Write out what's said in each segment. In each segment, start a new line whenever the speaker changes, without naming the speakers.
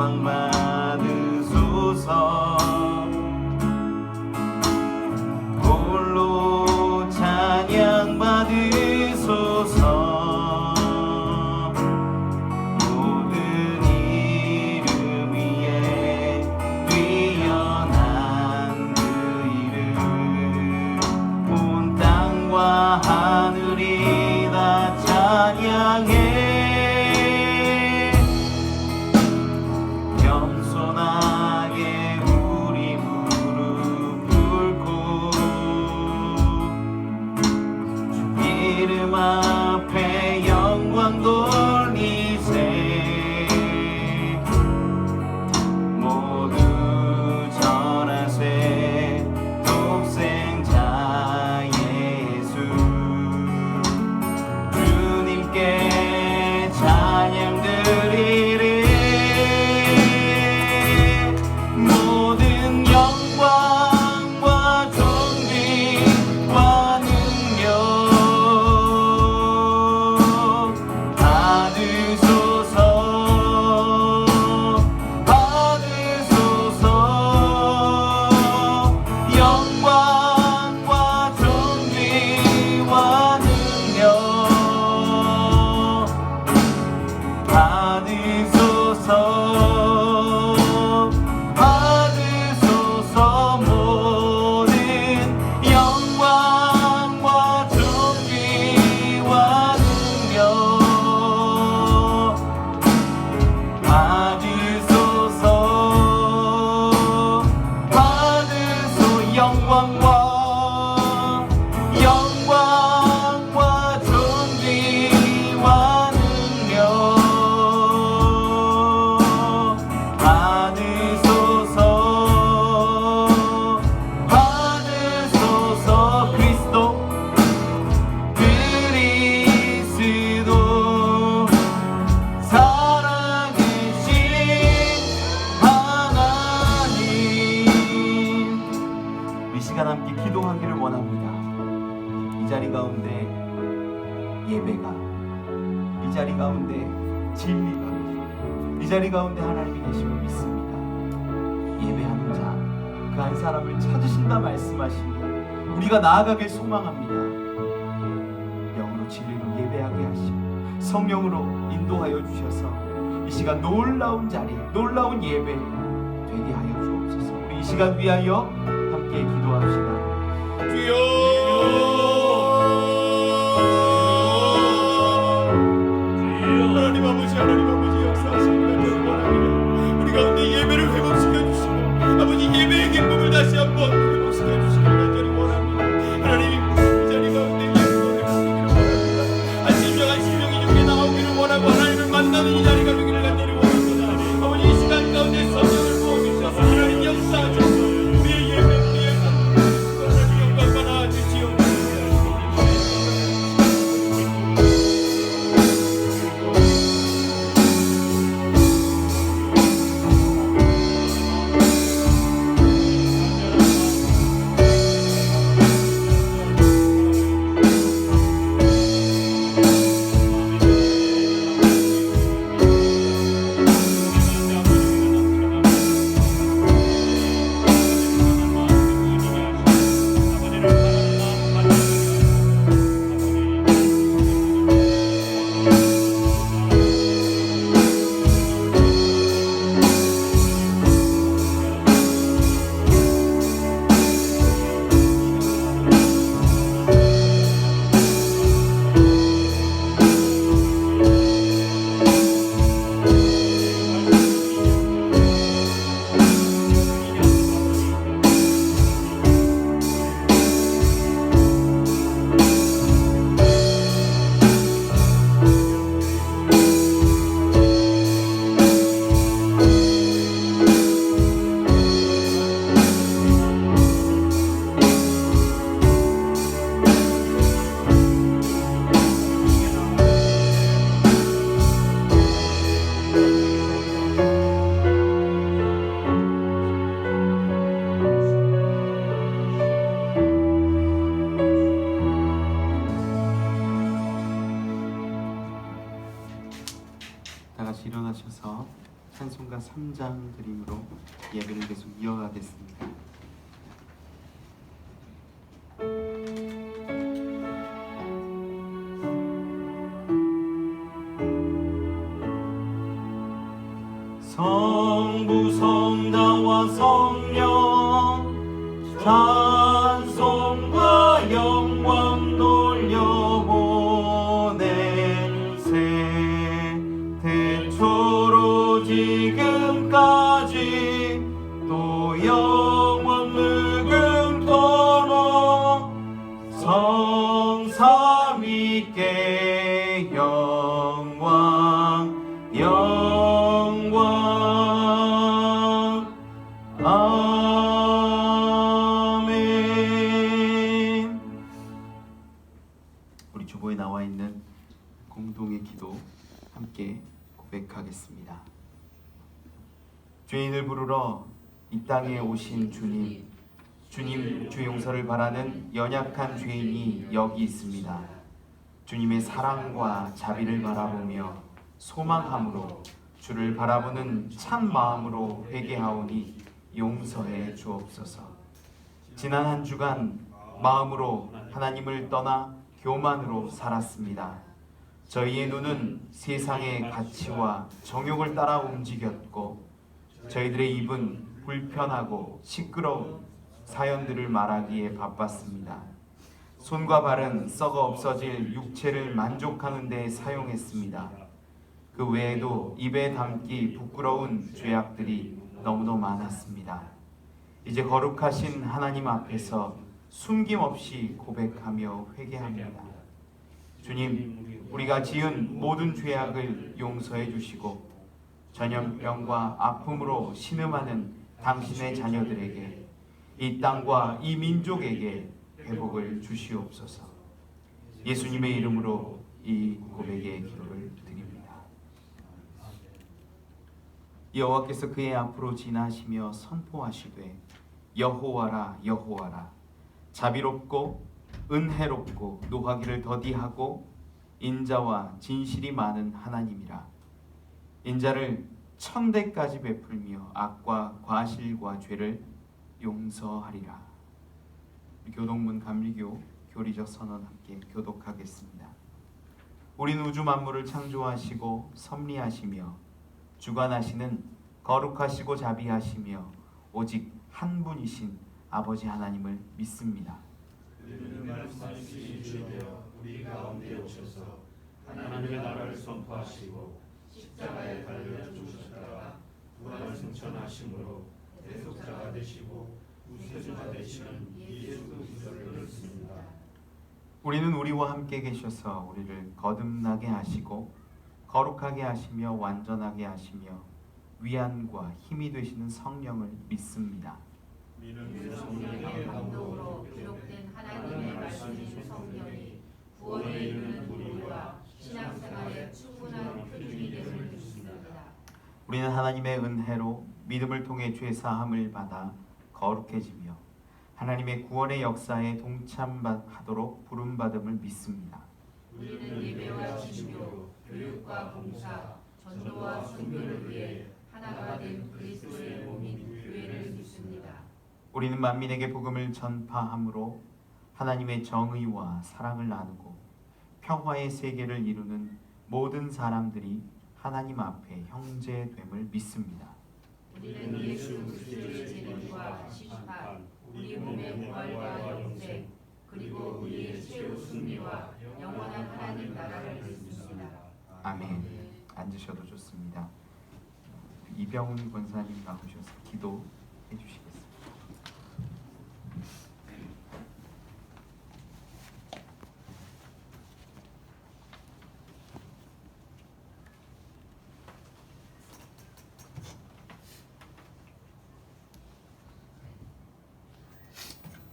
영광 받으소서. 홀로 찬양 받으소서. 모든 이름 위에 뛰어난 그 이름, 온 땅과 하늘이 다 찬양해. 겸손하게 우리 무릎 꿇고 주 이름 앞에 영광 돌리세. 모두 절하세. 독생자 예수 주님께 찬양 드리리. 모든 영광과 존귀와 능력 받으소서. 받으소서. 영광과 존귀와 능력 받으소서. 받으소서. 모든 영광과 존귀와 능력 받으소서. 받으소. 영광과 존귀와 능력 받으소서. 받으소서. 그리스도 살아계신 하나님. 이 시간 함께 기도하기를 원합니다. 이 자리 가운데 예배가, 이 자리 가운데 진리가, 이 자리 가운데 하나님이 계심을 믿습니다. 예배하는 자, 그 한 사람을 찾으신다 말씀하시니 우리가 나아가길 소망합니다. 영으로 진리로 예배하게 하시고 성령으로 인도하여 주셔서 이 시간 놀라운 자리, 놀라운 예배 되게 하여 주옵소서. 우리 이 시간 위하여 함께 기도합시다. 주여, 하나님 아버지, 하나님 아버지 역사하시는 것을 원합니다. 우리 가운데 예배를 회복시켜 주시고 아버지 예배의 기쁨을 다시 한번 회복시켜 주시길 간절히 원합니다. 하나님 이 자리 가운데 예배를 회복시키기를 원합니다. 한 심령이 주께 나오기를 원하고 하나님을 만나는 이 자리가 되기를 간절히 원합니다. 아버지 이 시간 가운데 성령을 부어주셔서 하나님 역사하셔서 우리의 예배, 우리의 하나님 영광 받아 주시옵소서. 3장 드림으로 예배를 계속 이어가겠습니다. 성부 성자와 성령 찬송과 영광 돌려보내세 태초로 지금까지 또 영원 무궁토록 성삼위께 영광 아멘. 우리 주보에 나와 있는 공동의 기도 함께 고백하겠습니다. 죄인을 부르러 이 땅에 오신 주님, 주님 주 용서를 바라는 연약한 죄인이 여기 있습니다. 주님의 사랑과 자비를 바라보며 소망함으로 주를 바라보는 참 마음으로 회개하오니 용서해 주옵소서. 지난 한 주간 마음으로 하나님을 떠나 교만으로 살았습니다. 저희의 눈은 세상의 가치와 정욕을 따라 움직였고 저희들의 입은 불편하고 시끄러운 사연들을 말하기에 바빴습니다. 손과 발은 썩어 없어질 육체를 만족하는 데 사용했습니다. 그 외에도 입에 담기 부끄러운 죄악들이 너무도 많았습니다. 이제 거룩하신 하나님 앞에서 숨김없이 고백하며 회개합니다. 주님, 우리가 지은 모든 죄악을 용서해 주시고 전염병과 아픔으로 신음하는 당신의 자녀들에게, 이 땅과 이 민족에게 회복을 주시옵소서. 예수님의 이름으로 이 고백의 기도를 드립니다. 여호와께서 그의 앞으로 지나시며 선포하시되 여호와라 여호와라, 자비롭고 은혜롭고 노하기를 더디하고 인자와 진실이 많은 하나님이라. 인자를 천대까지 베풀며 악과 과실과 죄를 용서하리라. 교동문 감리교 교리적 선언 함께 교독하겠습니다. 우린 우주 만물을 창조하시고 섭리하시며 주관하시는 거룩하시고 자비하시며 오직 한 분이신 아버지 하나님을 믿습니다.
우리는 말씀하신 주되어 우리 가운데 오셔서 하나님의 나라를 선포하시고 십자가에 달려 죽으셨다가 부활 승천하심으로 대속자가 되시고 구세주가 되시는 예수 그리스도를 믿습니다.
우리는 우리와 함께 계셔서 우리를 거듭나게 하시고 거룩하게 하시며 완전하게 하시며 위안과 힘이 되시는 성령을 믿습니다.
우리는
성령의 감동으로 기록된 하나님의 말씀인 성령이 구원에 이르는 우리와 신앙생활에 충분한 표준이 됨을 믿습니다.
우리는 하나님의 은혜로 믿음을 통해 죄 사함을 받아 거룩해지며 하나님의 구원의 역사에 동참하도록 부름받음을 믿습니다.
우리는 예배와 진교, 교육과 봉사, 전도와 선교를 위해 하나가 된 그리스도의 몸인 교회를 믿습니다.
우리는 만민에게 복음을 전파함으로 하나님의 정의와 사랑을 나누고 평화의 세계를 이루는 모든 사람들이 하나님 앞에 형제됨을 믿습니다.
우리는 예수 그리스도의 재림과 심판, 우리 몸의 부활과 영생, 그리고 우리의 최후 승리와 영원한 하나님 나라를 믿습니다.
아멘. 앉으셔도 좋습니다. 이병훈 권사님 나오셔서 기도해 주시겠습니다.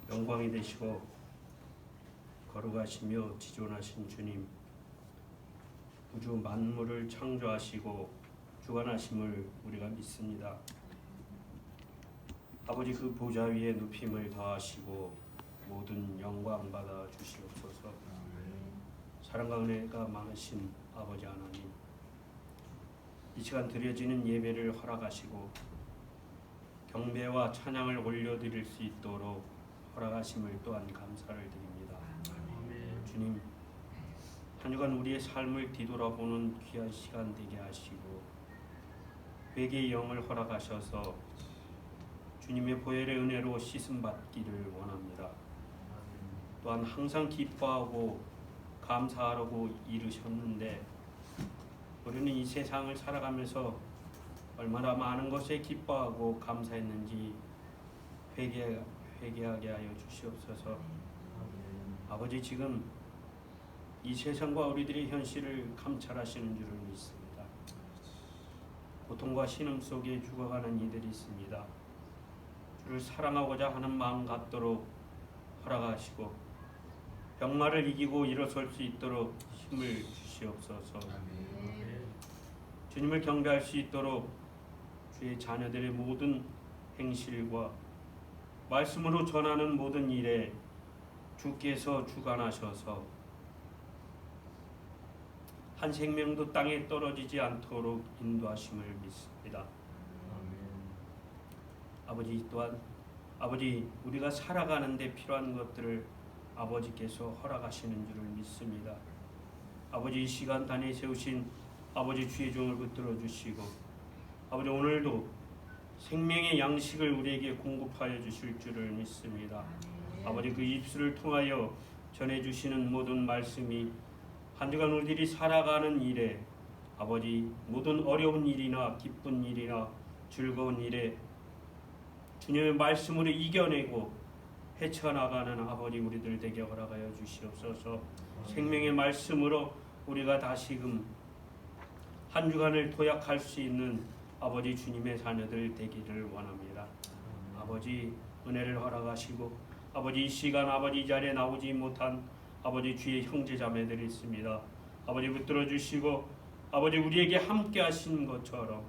영광이 되시고 거룩하시며 지존하신 주님, 우주 만물을 창조하시고 주관하심을 우리가 믿습니다. 아버지, 그 보좌 위에 높임을 더하시고 모든 영광 받아 주시옵소서. 사랑과 은혜가 많으신 아버지 하나님, 이 시간 드려지는 예배를 허락하시고 경배와 찬양을 올려드릴 수 있도록 허락하심을 또한 감사를 드립니다. 주님, 한 주간 우리의 삶을 뒤돌아보는 귀한 시간 되게 하시고 회개의 영을 허락하셔서 주님의 보혈의 은혜로 씻음 받기를 원합니다. 또한 항상 기뻐하고 감사하라고 이르셨는데 우리는 이 세상을 살아가면서 얼마나 많은 것에 기뻐하고 감사했는지 회개하게 하여 주시옵소서. 아버지, 지금 이 세상과 우리들의 현실을 감찰하시는 줄을 믿습니다. 고통과 신음 속에 죽어가는 이들이 있습니다. 주를 사랑하고자 하는 마음 갖도록 허락하시고 병마를 이기고 일어설 수 있도록 힘을 주시옵소서. 주님을 경배할 수 있도록 주의 자녀들의 모든 행실과 말씀으로 전하는 모든 일에 주께서 주관하셔서 한 생명도 땅에 떨어지지 않도록 인도하심을 믿습니다. 아버지, 또한 아버지, 우리가 살아가는데 필요한 것들을 아버지께서 허락하시는 줄을 믿습니다. 아버지, 이 시간 단에 세우신 아버지 주의 종을 붙들어 주시고 아버지, 오늘도 생명의 양식을 우리에게 공급하여 주실 줄을 믿습니다. 아버지, 그 입술을 통하여 전해주시는 모든 말씀이 한 주간 우리들이 살아가는 일에 아버지 모든 어려운 일이나 기쁜 일이나 즐거운 일에 주님의 말씀으로 이겨내고 헤쳐나가는 아버지 우리들 되게 허락하여 주시옵소서. 생명의 말씀으로 우리가 다시금 한 주간을 도약할 수 있는 아버지 주님의 자녀들 되기를 원합니다. 아버지, 은혜를 허락하시고 아버지, 이 시간 아버지 이 자리에 나오지 못한 아버지 주의 형제 자매들이 있습니다. 아버지, 붙들어 주시고 아버지 우리에게 함께 하시는 것처럼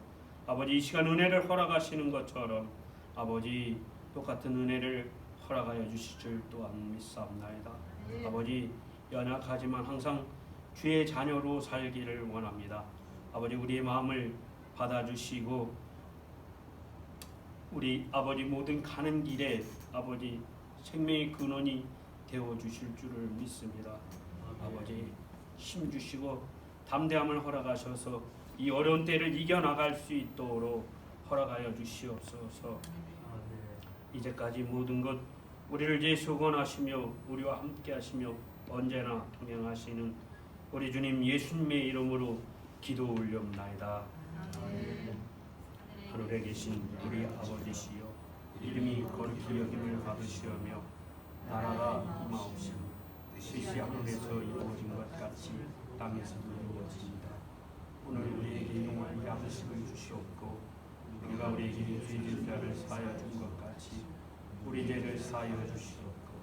아버지 이 시간 은혜를 허락하시는 것처럼 아버지 똑같은 은혜를 허락하여 주실 줄 또한 믿사옵나이다. 아버지, 연약하지만 항상 주의 자녀로 살기를 원합니다. 아버지, 우리의 마음을 받아주시고 우리 아버지 모든 가는 길에 아버지 생명의 근원이 되어주실 줄을 믿습니다. 아버지, 힘 주시고 담대함을 허락하셔서 이 어려운 때를 이겨나갈 수 있도록 허락하여 주시옵소서. 이제까지 모든 것 우리를 예수 권하시며 우리와 함께 하시며 언제나 동행하시는 우리 주님 예수님의 이름으로 기도 올려옵나이다. 하늘에 계신 우리 아버지시여, 이름이 거룩히 여김을 받으시오며 나라가 임하옵시며 뜻이 하늘에서 이루어진 것 같이 땅에서도 이루어집니다. 오늘 우리에게 용할 양식을 주시옵고 우리가 우리에게 죄진 자를 사하여 준 것 같이 우리 죄를 사하여 주시옵고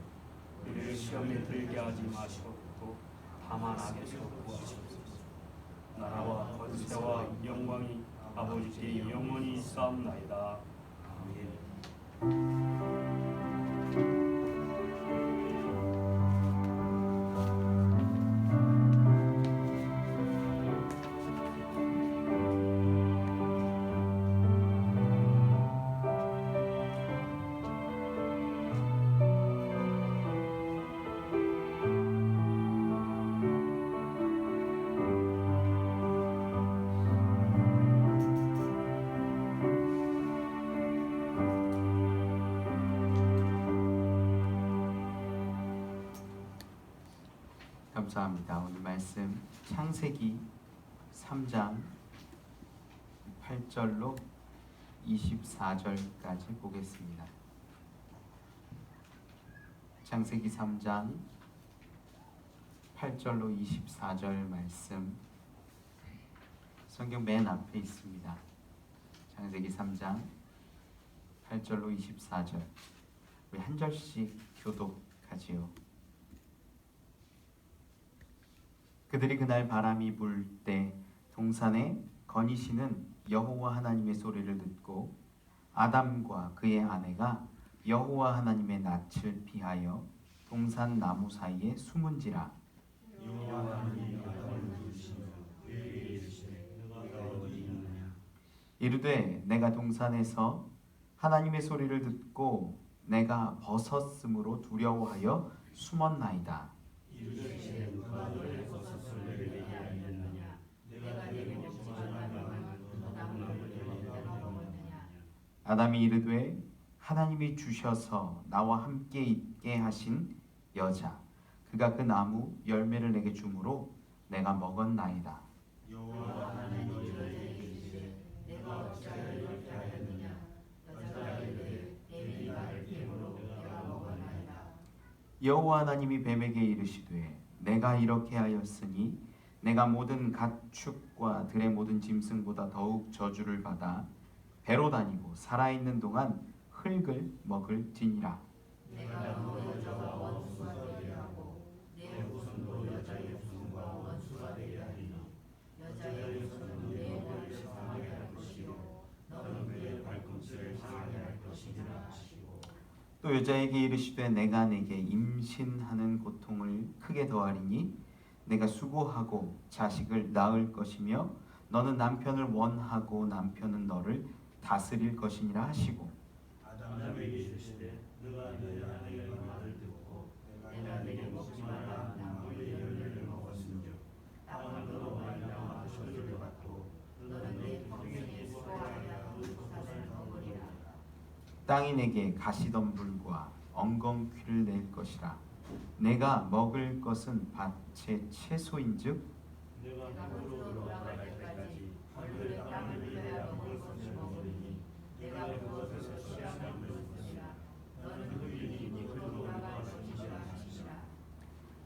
우리를 시험에 들게 하지 마시옵고 다만 악에서 구하시옵소서. 나라와 권세와 영광이 아버지께 영원히 있사옵나이다. 아멘.
감사합니다. 오늘 말씀 창세기 3장 8절로 24절까지 보겠습니다. 창세기 3장 8절로 24절 말씀 성경 맨 앞에 있습니다. 창세기 3장 8절로 24절 우리 한 절씩 교독하지요. 그들이 그날 바람이 불 때 동산에 거니시는 여호와 하나님의 소리를 듣고 아담과 그의 아내가 여호와 하나님의 낯을 피하여 동산 나무 사이에 숨은지라.
여호와 하나님이 아담을 부르시며 그에게 이르시되 너가 어디 있느냐
이르되 내가 동산에서 하나님의 소리를 듣고 내가 벗었으므로 두려워하여 숨었나이다.
이르시되 누가 너의 벗었을 내게 아니하느냐 내가 내게 먹지 말라면 그 나무를 내가 먹었느냐.
아담이 이르되 하나님이 주셔서 나와 함께 있게 하신 여자 그가 그 나무 열매를 내게 주므로 내가 먹었나이다.
여호와 하나님이 여자에게 이르시되 내가 어찌하여 이렇게 하였느냐. 여자가 이르되 뱀이 나를 깨므로 내가 먹었나이다.
여호와 하나님이 뱀에게 이르시되 내가 이렇게 하였으니 내가 모든 가축과 들의 모든 짐승보다 더욱 저주를 받아 배로 다니고 살아있는 동안 흙을 먹을지니라.
내가 너 여자와 원수가 되게 하고 내 후손도 여자의 후손과 원수가 되게 하리니 여자의 후손은 내 머리를 상하게 할 것이요 너는 그의 발꿈치를 상하게 할 것이니라 하시고.
또 여자에게 이르시되 내가 내게 임신하는 고통을 크게 더하리니 내가 수고하고 자식을 낳을 것이며 너는 남편을 원하고 남편은 너를 다스릴 것이니라 하시고.
아담에게 이르시되 너가 내 아내의 말을 듣고 내가 내게 먹지 말라 나무의 열매를 먹었은즉 땅은 너로 말미암아 저주를 받고 너는 내 평생에 수고하여 그 것을 먹으리라.
땅이 내게 가시덤불과 엉겅퀴를 낼 것이라. 내가 먹을 것은 밭의 채소인즉
내가 너로 돌아갈 때까지 하늘의 땅을 빌려야 먹을 것을 먹으리니 내가 그것에서 취하면 될 것이라. 너는 흙이니 네 흙으로 돌아갈 것이라 하시니라.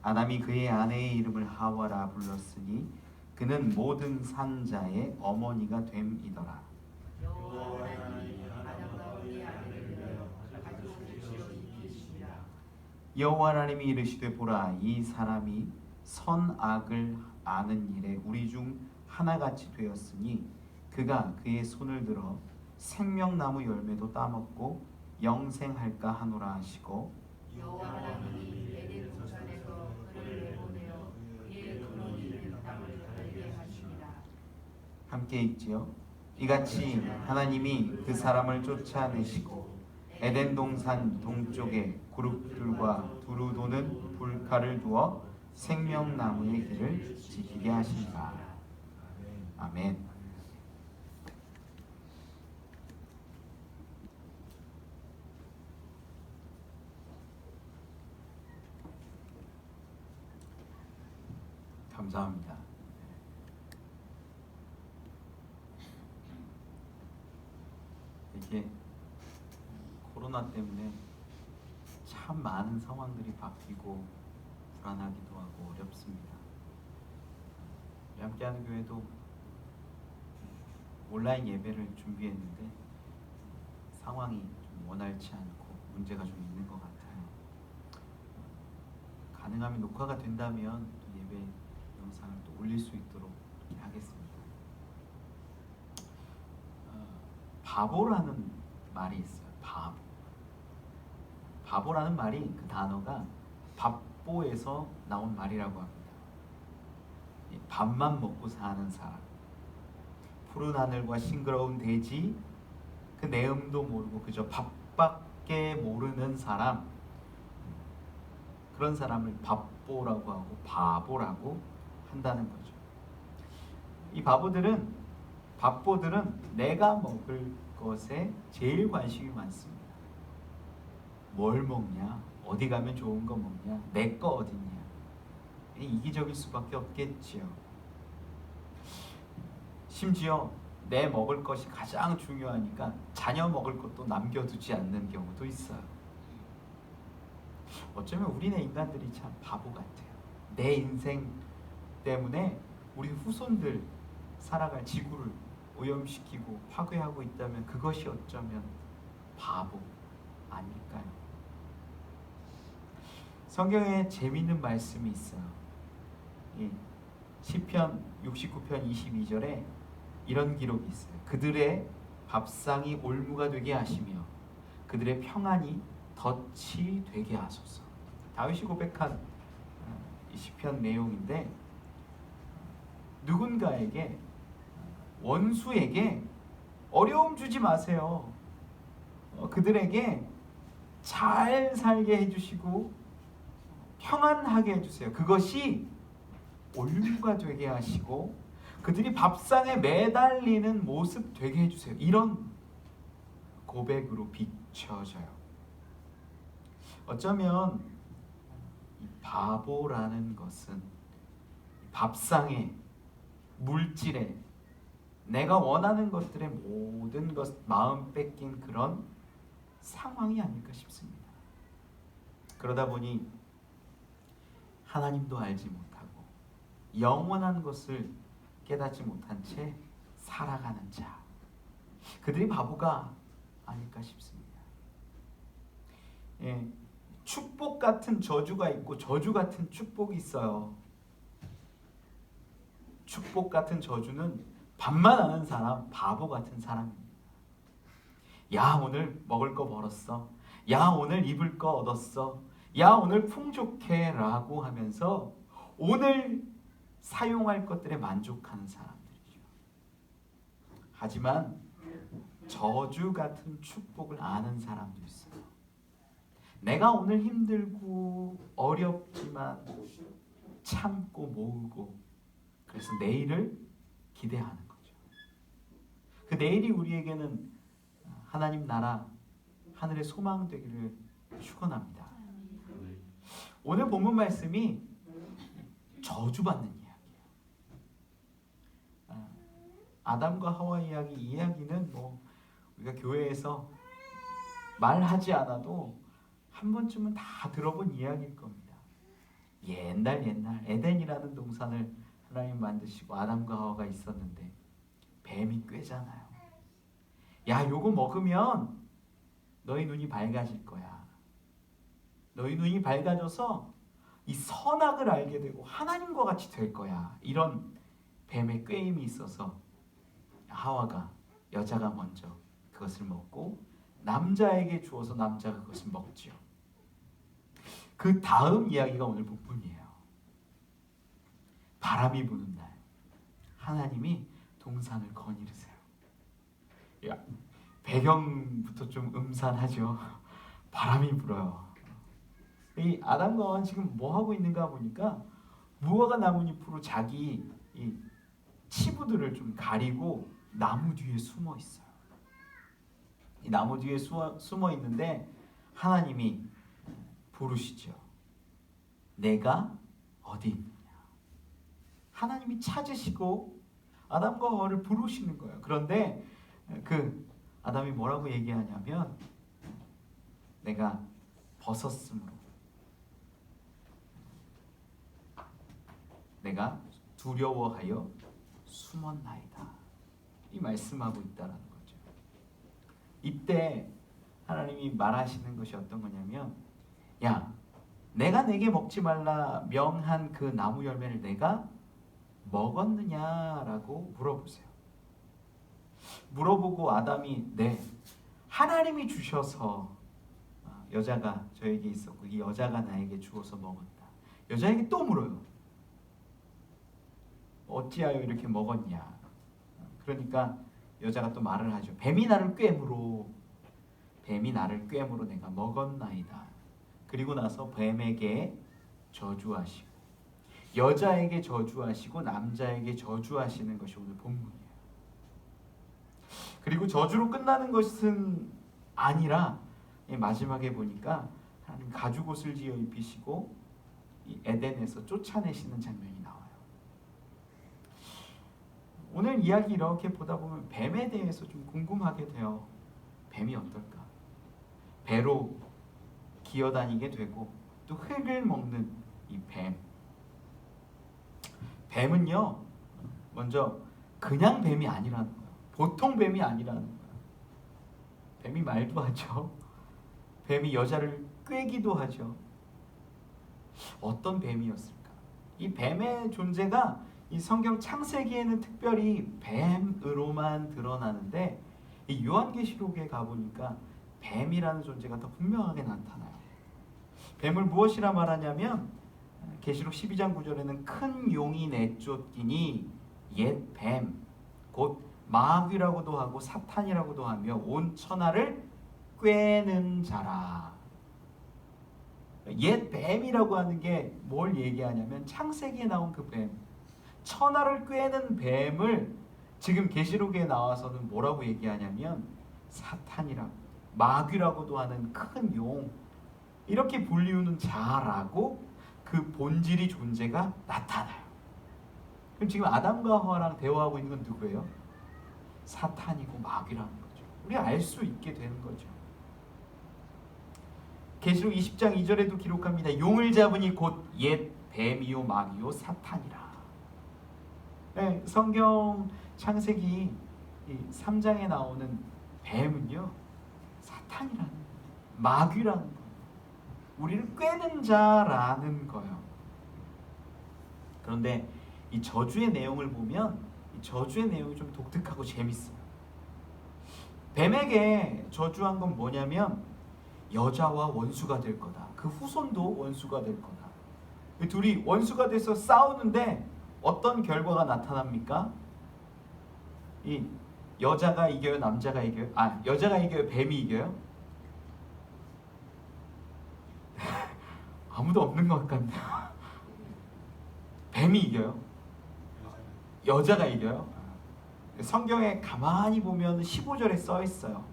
아담이 그의 아내의 이름을 하와라 불렀으니 그는 모든 산자의 어머니가 됨이더라.
여호와 하나님이 아담과 그의 아내를 위하여 가축을 지어 입히시니라.
여호와 하나님이 이르시되 보라 이 사람이 선악을 아는 일에 우리 중 하나같이 되었으니 그가 그의 손을 들어 생명나무 열매도 따먹고 영생할까 하노라 하시고.
여호와 하나님이 에덴 동산에서 그를 내보내어 그의 근원이 있는 땅을 살게 하시니라.
함께 읽지요. 이같이 하나님이 그 사람을 쫓아내시고 에덴 동산 동쪽에 그룹들과 두루 도는 불칼을 두어 생명나무의 길을 지키게 하시니라. 아멘. 감사합니다. 이게 코로나 때문에 참 많은 상황들이 바뀌고 불안하기도 하고 어렵습니다. 우리 함께하는 교회도 온라인 예배를 준비했는데 상황이 좀 원활치 않고 문제가 좀 있는 것 같아요. 가능하면 녹화가 된다면 또 예배 영상을 또 올릴 수 있도록 이렇게 하겠습니다. 바보라는 말이 있어요. 바보라는 말이 그 단어가 밥보에서 나온 말이라고 합니다. 밥만 먹고 사는 사람, 푸른 하늘과 싱그러운 대지, 그 내음도 모르고 그저 밥밖에 모르는 사람, 그런 사람을 밥보라고 하고 바보라고 한다는 거죠. 이 밥보들은 내가 먹을 것에 제일 관심이 많습니다. 뭘 먹냐? 어디 가면 좋은 거 먹냐? 내 거 어딨냐? 이기적일 수밖에 없겠지요. 심지어 내 먹을 것이 가장 중요하니까 자녀 먹을 것도 남겨두지 않는 경우도 있어요. 어쩌면 우리네 인간들이 참 바보 같아요. 내 인생 때문에 우리 후손들 살아갈 지구를 오염시키고 파괴하고 있다면 그것이 어쩌면 바보 아닐까요? 성경에 재미있는 말씀이 있어요. 시편 69편 22절에 이런 기록이 있어요. 그들의 밥상이 올무가 되게 하시며 그들의 평안이 덫이 되게 하소서. 다윗이 고백한 이 시편 내용인데 누군가에게 원수에게 어려움 주지 마세요. 그들에게 잘 살게 해주시고 평안하게 해주세요. 그것이 올무가 되게 하시고 그들이 밥상에 매달리는 모습 되게 해주세요. 이런 고백으로 비춰져요. 어쩌면 이 바보라는 것은 밥상에, 물질에, 내가 원하는 것들의 모든 것, 마음 뺏긴 그런 상황이 아닐까 싶습니다. 그러다 보니 하나님도 알지 못하고 영원한 것을 깨닫지 못한 채 살아가는 자, 그들이 바보가 아닐까 싶습니다. 예, 축복 같은 저주가 있고 저주 같은 축복이 있어요. 축복 같은 저주는 밥만 아는 사람, 바보 같은 사람입니다. 야, 오늘 먹을 거 벌었어. 야, 오늘 입을 거 얻었어. 야, 오늘 풍족해 라고 하면서 오늘 사용할 것들에 만족하는 사람들이죠. 하지만 저주 같은 축복을 아는 사람도 있어요. 내가 오늘 힘들고 어렵지만 참고 모으고 그래서 내일을 기대하는 거죠. 그 내일이 우리에게는 하나님 나라, 하늘의 소망 되기를 축원합니다. 오늘 본문 말씀이 저주받는 이야기예요. 아담과 하와 이야기는 뭐 우리가 교회에서 말하지 않아도 한 번쯤은 다 들어본 이야기일 겁니다. 옛날 에덴이라는 동산을 하나님 만드시고 아담과 하와가 있었는데 뱀이 꾀잖아요. 야, 요거 먹으면 너희 눈이 밝아질 거야. 너희 눈이 밝아져서 이 선악을 알게 되고 하나님과 같이 될 거야. 이런 뱀의 꾀임이 있어서 하와가, 여자가 먼저 그것을 먹고 남자에게 주어서 남자가 그것을 먹죠. 그 다음 이야기가 오늘 본문이에요. 바람이 부는 날 하나님이 동산을 거니르세요. 야, 배경부터 좀 음산하죠. 바람이 불어요. 이 아담과 하와는 지금 뭐 하고 있는가 보니까 무화과 나뭇잎으로 자기 이 치부들을 좀 가리고 나무 뒤에 숨어 있어요. 이 나무 뒤에 숨어 있는데 하나님이 부르시죠. 내가 어디 있느냐. 하나님이 찾으시고 아담과 하와를 부르시는 거예요. 그런데 그 아담이 뭐라고 얘기하냐면 내가 벗었으므로 내가 두려워하여 숨었나이다. 이 말씀하고 있다라는 거죠. 이때 하나님이 말하시는 것이 어떤 거냐면 야, 내가 내게 먹지 말라 명한 그 나무 열매를 내가 먹었느냐라고 물어보세요. 물어보고 아담이 네, 하나님이 주셔서 여자가 저에게 있었고 이 여자가 나에게 주어서 먹었다. 여자에게 또 물어요. 어찌하여 이렇게 먹었냐. 그러니까 여자가 또 말을 하죠. 뱀이 나를 꿰므로 내가 먹었나이다. 그리고 나서 뱀에게 저주하시고 여자에게 저주하시고 남자에게 저주하시는 것이 오늘 본문이에요. 그리고 저주로 끝나는 것은 아니라 마지막에 보니까 하나님 가죽옷을 지어 입히시고 이 에덴에서 쫓아내시는 장면이 나와요. 오늘 이야기 이렇게 보다 보면 뱀에 대해서 좀 궁금하게 돼요. 뱀이 어떨까? 배로 기어다니게 되고 또 흙을 먹는 이 뱀. 뱀은요, 먼저 그냥 뱀이 아니라는 거예요. 보통 뱀이 아니라는 거예요. 뱀이 말도 하죠. 뱀이 여자를 꿰기도 하죠. 어떤 뱀이었을까? 이 뱀의 존재가 이 성경 창세기에는 특별히 뱀으로만 드러나는데 이 요한계시록에 가보니까 뱀이라는 존재가 더 분명하게 나타나요. 뱀을 무엇이라 말하냐면 계시록 12장 9절에는 큰 용이 내쫓기니 옛 뱀, 곧 마귀라고도 하고 사탄이라고도 하며 온 천하를 꿰는 자라. 옛 뱀이라고 하는 게 뭘 얘기하냐면 창세기에 나온 그 뱀, 천하를 꿰는 뱀을 지금 계시록에 나와서는 뭐라고 얘기하냐면 사탄이라고, 마귀라고도 하는 큰 용, 이렇게 불리우는 자라고 그 본질이 존재가 나타나요. 그럼 지금 아담과 하와랑 대화하고 있는 건 누구예요? 사탄이고 마귀라는 거죠. 우리가 알 수 있게 되는 거죠. 계시록 20장 2절에도 기록합니다. 용을 잡으니 곧 옛 뱀이요 마귀요 사탄이라. 네, 성경 창세기 3장에 나오는 뱀은요 사탄이라는, 마귀라는 거예요. 우리를 꿰는 자라는 거예요. 그런데 이 저주의 내용을 보면 이 저주의 내용이 좀 독특하고 재밌어요. 뱀에게 저주한 건 뭐냐면 여자와 원수가 될 거다. 그 후손도 원수가 될 거다. 이 둘이 원수가 돼서 싸우는데 어떤 결과가 나타납니까? 이 여자가 이겨요, 남자가 이겨요? 여자가 이겨요, 뱀이 이겨요? 아무도 없는 것 같네요. 뱀이 이겨요? 여자가 이겨요? 성경에 가만히 보면 15절에 써 있어요.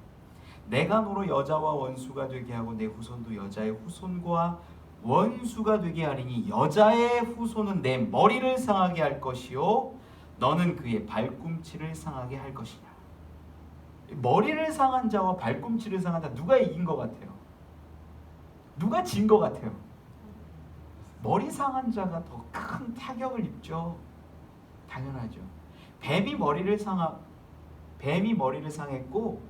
내가 너로 여자와 원수가 되게 하고 내 후손도 여자의 후손과 원수가 되게 하리니 여자의 후손은 내 머리를 상하게 할 것이요 너는 그의 발꿈치를 상하게 할 것이냐. 머리를 상한 자와 발꿈치를 상한 자, 누가 이긴 것 같아요? 누가 진 것 같아요? 머리 상한 자가 더 큰 타격을 입죠. 당연하죠. 뱀이 머리를 상했고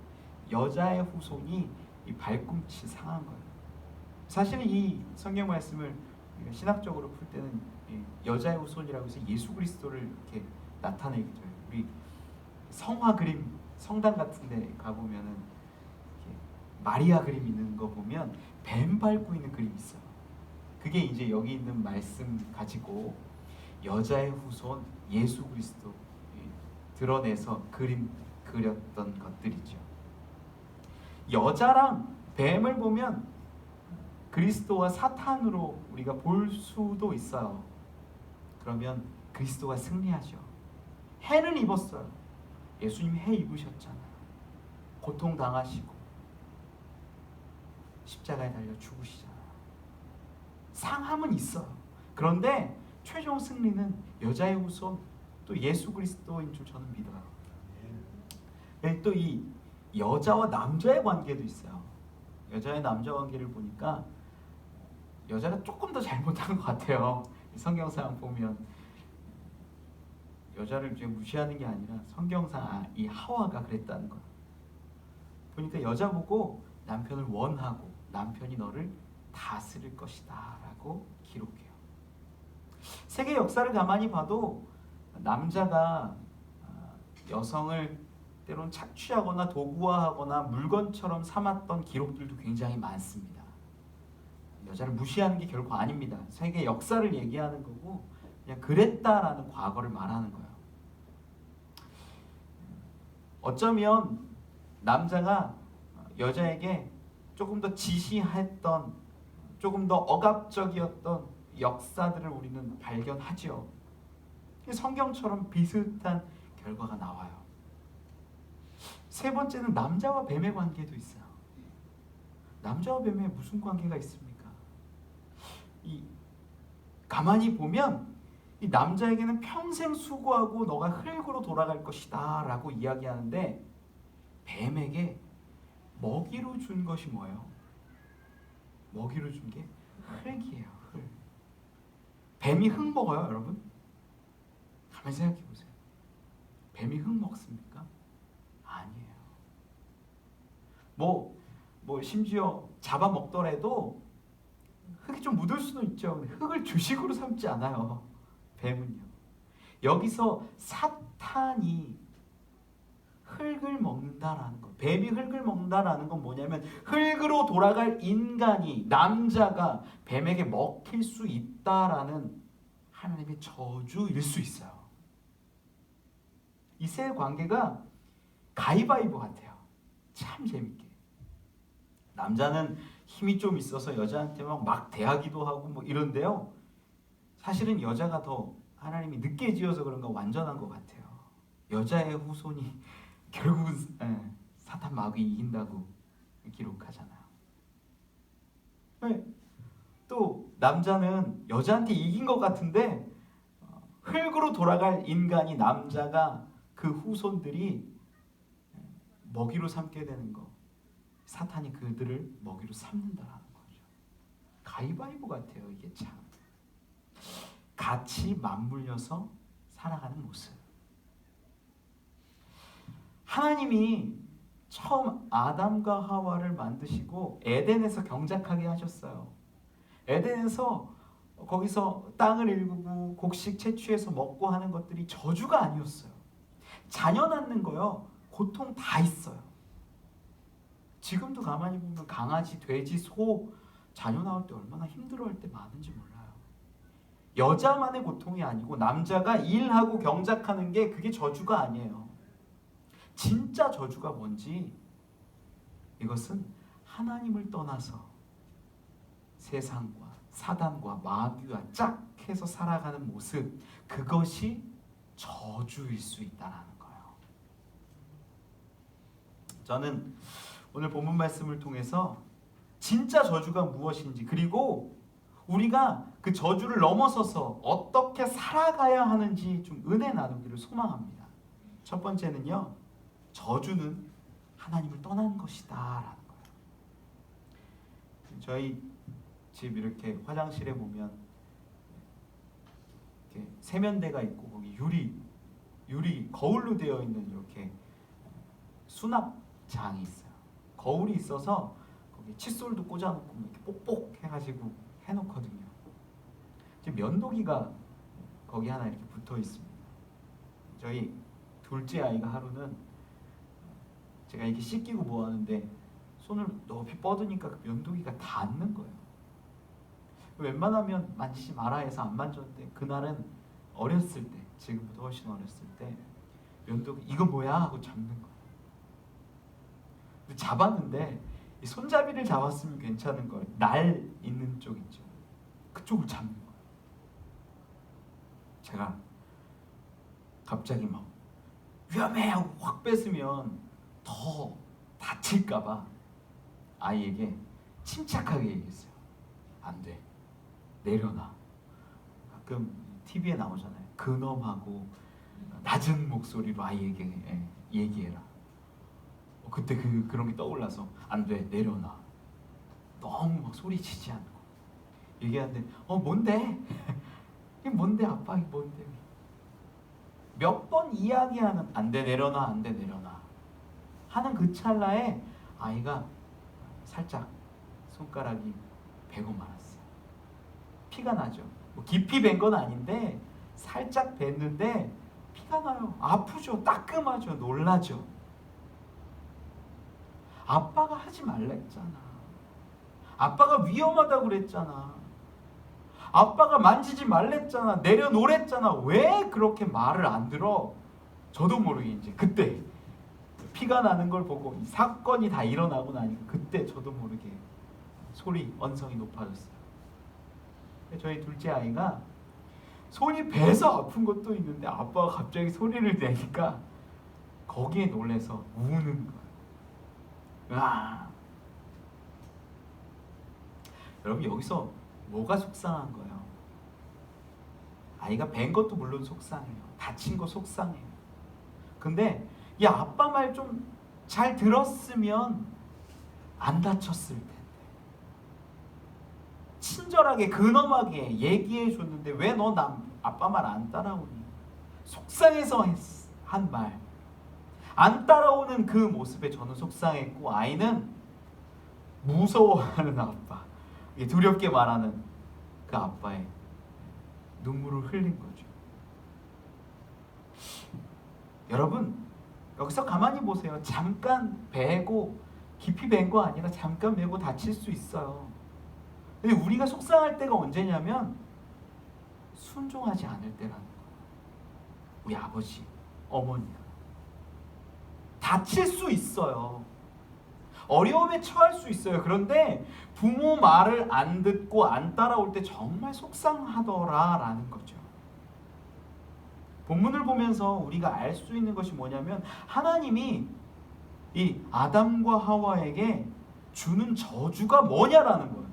여자의 후손이 이 발꿈치 상한 거예요. 사실 이 성경 말씀을 우리가 신학적으로 풀 때는 여자의 후손이라고 해서 예수 그리스도를 이렇게 나타내기도 해요. 우리 성화 그림, 성당 같은 데 가보면은 이렇게 마리아 그림 있는 거 보면 뱀 밟고 있는 그림이 있어요. 그게 이제 여기 있는 말씀 가지고 여자의 후손 예수 그리스도 드러내서 그림 그렸던 것들이죠. 여자랑 뱀을 보면 그리스도와 사탄으로 우리가 볼 수도 있어요. 그러면 그리스도가 승리하죠. 해는 입었어요. 예수님이 해 입으셨잖아요. 고통당하시고 십자가에 달려 죽으시잖아요. 상함은 있어요. 그런데 최종 승리는 여자의 후손 또 예수 그리스도인 줄 저는 믿어요. 또 이 여자와 남자의 관계도 있어요. 여자의 남자 관계를 보니까 여자가 조금 더 잘못한 것 같아요. 성경상 보면 여자를 이제 무시하는 게 아니라 성경상 이 하와가 그랬다는 거예요. 보니까 여자 보고 남편을 원하고 남편이 너를 다스릴 것이다 라고 기록해요. 세계 역사를 가만히 봐도 남자가 여성을 때론 착취하거나 도구화하거나 물건처럼 삼았던 기록들도 굉장히 많습니다. 여자를 무시하는 게 결코 아닙니다. 세계 역사를 얘기하는 거고 그냥 그랬다라는 과거를 말하는 거예요. 어쩌면 남자가 여자에게 조금 더 지시했던, 조금 더 억압적이었던 역사들을 우리는 발견하죠. 성경처럼 비슷한 결과가 나와요. 세 번째는 남자와 뱀의 관계도 있어요. 남자와 뱀에 무슨 관계가 있습니까? 가만히 보면 이 남자에게는 평생 수고하고 너가 흙으로 돌아갈 것이다 라고 이야기하는데 뱀에게 먹이로 준 것이 뭐예요? 먹이로 준 게 흙이에요. 흙. 뱀이 흙 먹어요, 여러분? 가만히 생각해 보세요. 뱀이 흙 먹습니까? 아니에요. 뭐 심지어 잡아먹더라도 흙이 좀 묻을 수도 있죠. 흙을 주식으로 삼지 않아요. 뱀은요. 여기서 사탄이 흙을 먹는다라는 것, 뱀이 흙을 먹는다라는 건 뭐냐면 흙으로 돌아갈 인간이, 남자가 뱀에게 먹힐 수 있다라는 하나님의 저주일 수 있어요. 이 세 관계가 가위바위보 같아요. 참 재밌게. 남자는 힘이 좀 있어서 여자한테 막 대하기도 하고 뭐 이런데요. 사실은 여자가 더 하나님이 늦게 지어서 그런가 완전한 것 같아요. 여자의 후손이 결국은 사탄 마귀 이긴다고 기록하잖아요. 또 남자는 여자한테 이긴 것 같은데 흙으로 돌아갈 인간이 남자가 그 후손들이 먹이로 삼게 되는 거. 사탄이 그들을 먹이로 삼는다라는 거죠. 가위바위보 같아요. 이게 참. 같이 맞물려서 살아가는 모습. 하나님이 처음 아담과 하와를 만드시고 에덴에서 경작하게 하셨어요. 에덴에서 거기서 땅을 일구고 곡식 채취해서 먹고 하는 것들이 저주가 아니었어요. 자녀 낳는 거요. 고통 다 있어요. 지금도 가만히 보면 강아지, 돼지, 소 자녀 낳을 때 얼마나 힘들어할 때 많은지 몰라요. 여자만의 고통이 아니고 남자가 일하고 경작하는 게 그게 저주가 아니에요. 진짜 저주가 뭔지 이것은 하나님을 떠나서 세상과 사단과 마귀와 짝해서 살아가는 모습, 그것이 저주일 수 있다는 거예요. 저는 오늘 본문 말씀을 통해서 진짜 저주가 무엇인지, 그리고 우리가 그 저주를 넘어서서 어떻게 살아가야 하는지 좀 은혜 나누기를 소망합니다. 첫 번째는요, 저주는 하나님을 떠나는 것이다 라는 거예요. 저희 집 이렇게 화장실에 보면 이렇게 세면대가 있고 거기 유리 거울로 되어 있는 이렇게 수납장이 있어요. 거울이 있어서 거기 칫솔도 꽂아놓고 이렇게 뽁뽁 해가지고 해놓거든요. 지금 면도기가 거기 하나 이렇게 붙어 있습니다. 저희 둘째 아이가 하루는 제가 이렇게 씻기고 뭐 하는데 손을 높이 뻗으니까 그 면도기가 닿는 거예요. 웬만하면 만지지 마라 해서 안 만졌는데 그날은 어렸을 때, 지금보다 훨씬 어렸을 때 면도기 이거 뭐야 하고 잡는 거예요. 근데 잡았는데 이 손잡이를 잡았으면 괜찮은 거예요. 날 있는 쪽 있죠. 그쪽을 잡는 거예요. 제가 갑자기 막 위험해 하고 확 뺐으면 더 다칠까봐 아이에게 침착하게 얘기했어요. 안 돼. 내려놔. 가끔 TV에 나오잖아요. 근엄하고 낮은 목소리로 아이에게 얘기해라. 그때 그런 게 떠올라서 안 돼. 내려놔. 너무 막 소리치지 않고 얘기하는데 뭔데? 이게 뭔데 아빠? 이게 뭔데? 몇 번 이야기하는 안 돼. 내려놔. 안 돼. 내려놔. 하는 그 찰나에 아이가 살짝 손가락이 베고 말았어요. 피가 나죠. 뭐 깊이 벤 건 아닌데 살짝 뱄는데 피가 나요. 아프죠. 따끔하죠. 놀라죠. 아빠가 하지 말랬잖아. 아빠가 위험하다고 그랬잖아. 아빠가 만지지 말랬잖아. 내려놓랬잖아. 왜 그렇게 말을 안 들어? 저도 모르게 이제 그때 피가 나는 걸 보고 이 사건이 다 일어나고 나니까 그때 저도 모르게 언성이 높아졌어요. 저희 둘째 아이가 손이 베서 아픈 것도 있는데 아빠가 갑자기 소리를 내니까 거기에 놀래서 우는 거예요. 여러분 여기서 뭐가 속상한 거예요? 아이가 벤 것도 물론 속상해요. 다친 거 속상해요. 근데 이 아빠 말 좀 잘 들었으면 안 다쳤을 텐데. 친절하게 근엄하게 얘기해 줬는데 왜 너 아빠 말 안 따라오니? 속상해서 한 말. 안 따라오는 그 모습에 저는 속상했고 아이는 무서워하는 아빠, 두렵게 말하는 그 아빠의 눈물을 흘린 거죠. 여러분 여기서 가만히 보세요. 잠깐 베고 깊이 벤 거 아니라 잠깐 베고 다칠 수 있어요. 근데 우리가 속상할 때가 언제냐면 순종하지 않을 때라는 거예요. 우리 아버지, 어머니가 다칠 수 있어요. 어려움에 처할 수 있어요. 그런데 부모 말을 안 듣고 안 따라올 때 정말 속상하더라라는 거죠. 본문을 보면서 우리가 알 수 있는 것이 뭐냐면 하나님이 이 아담과 하와에게 주는 저주가 뭐냐라는 거예요.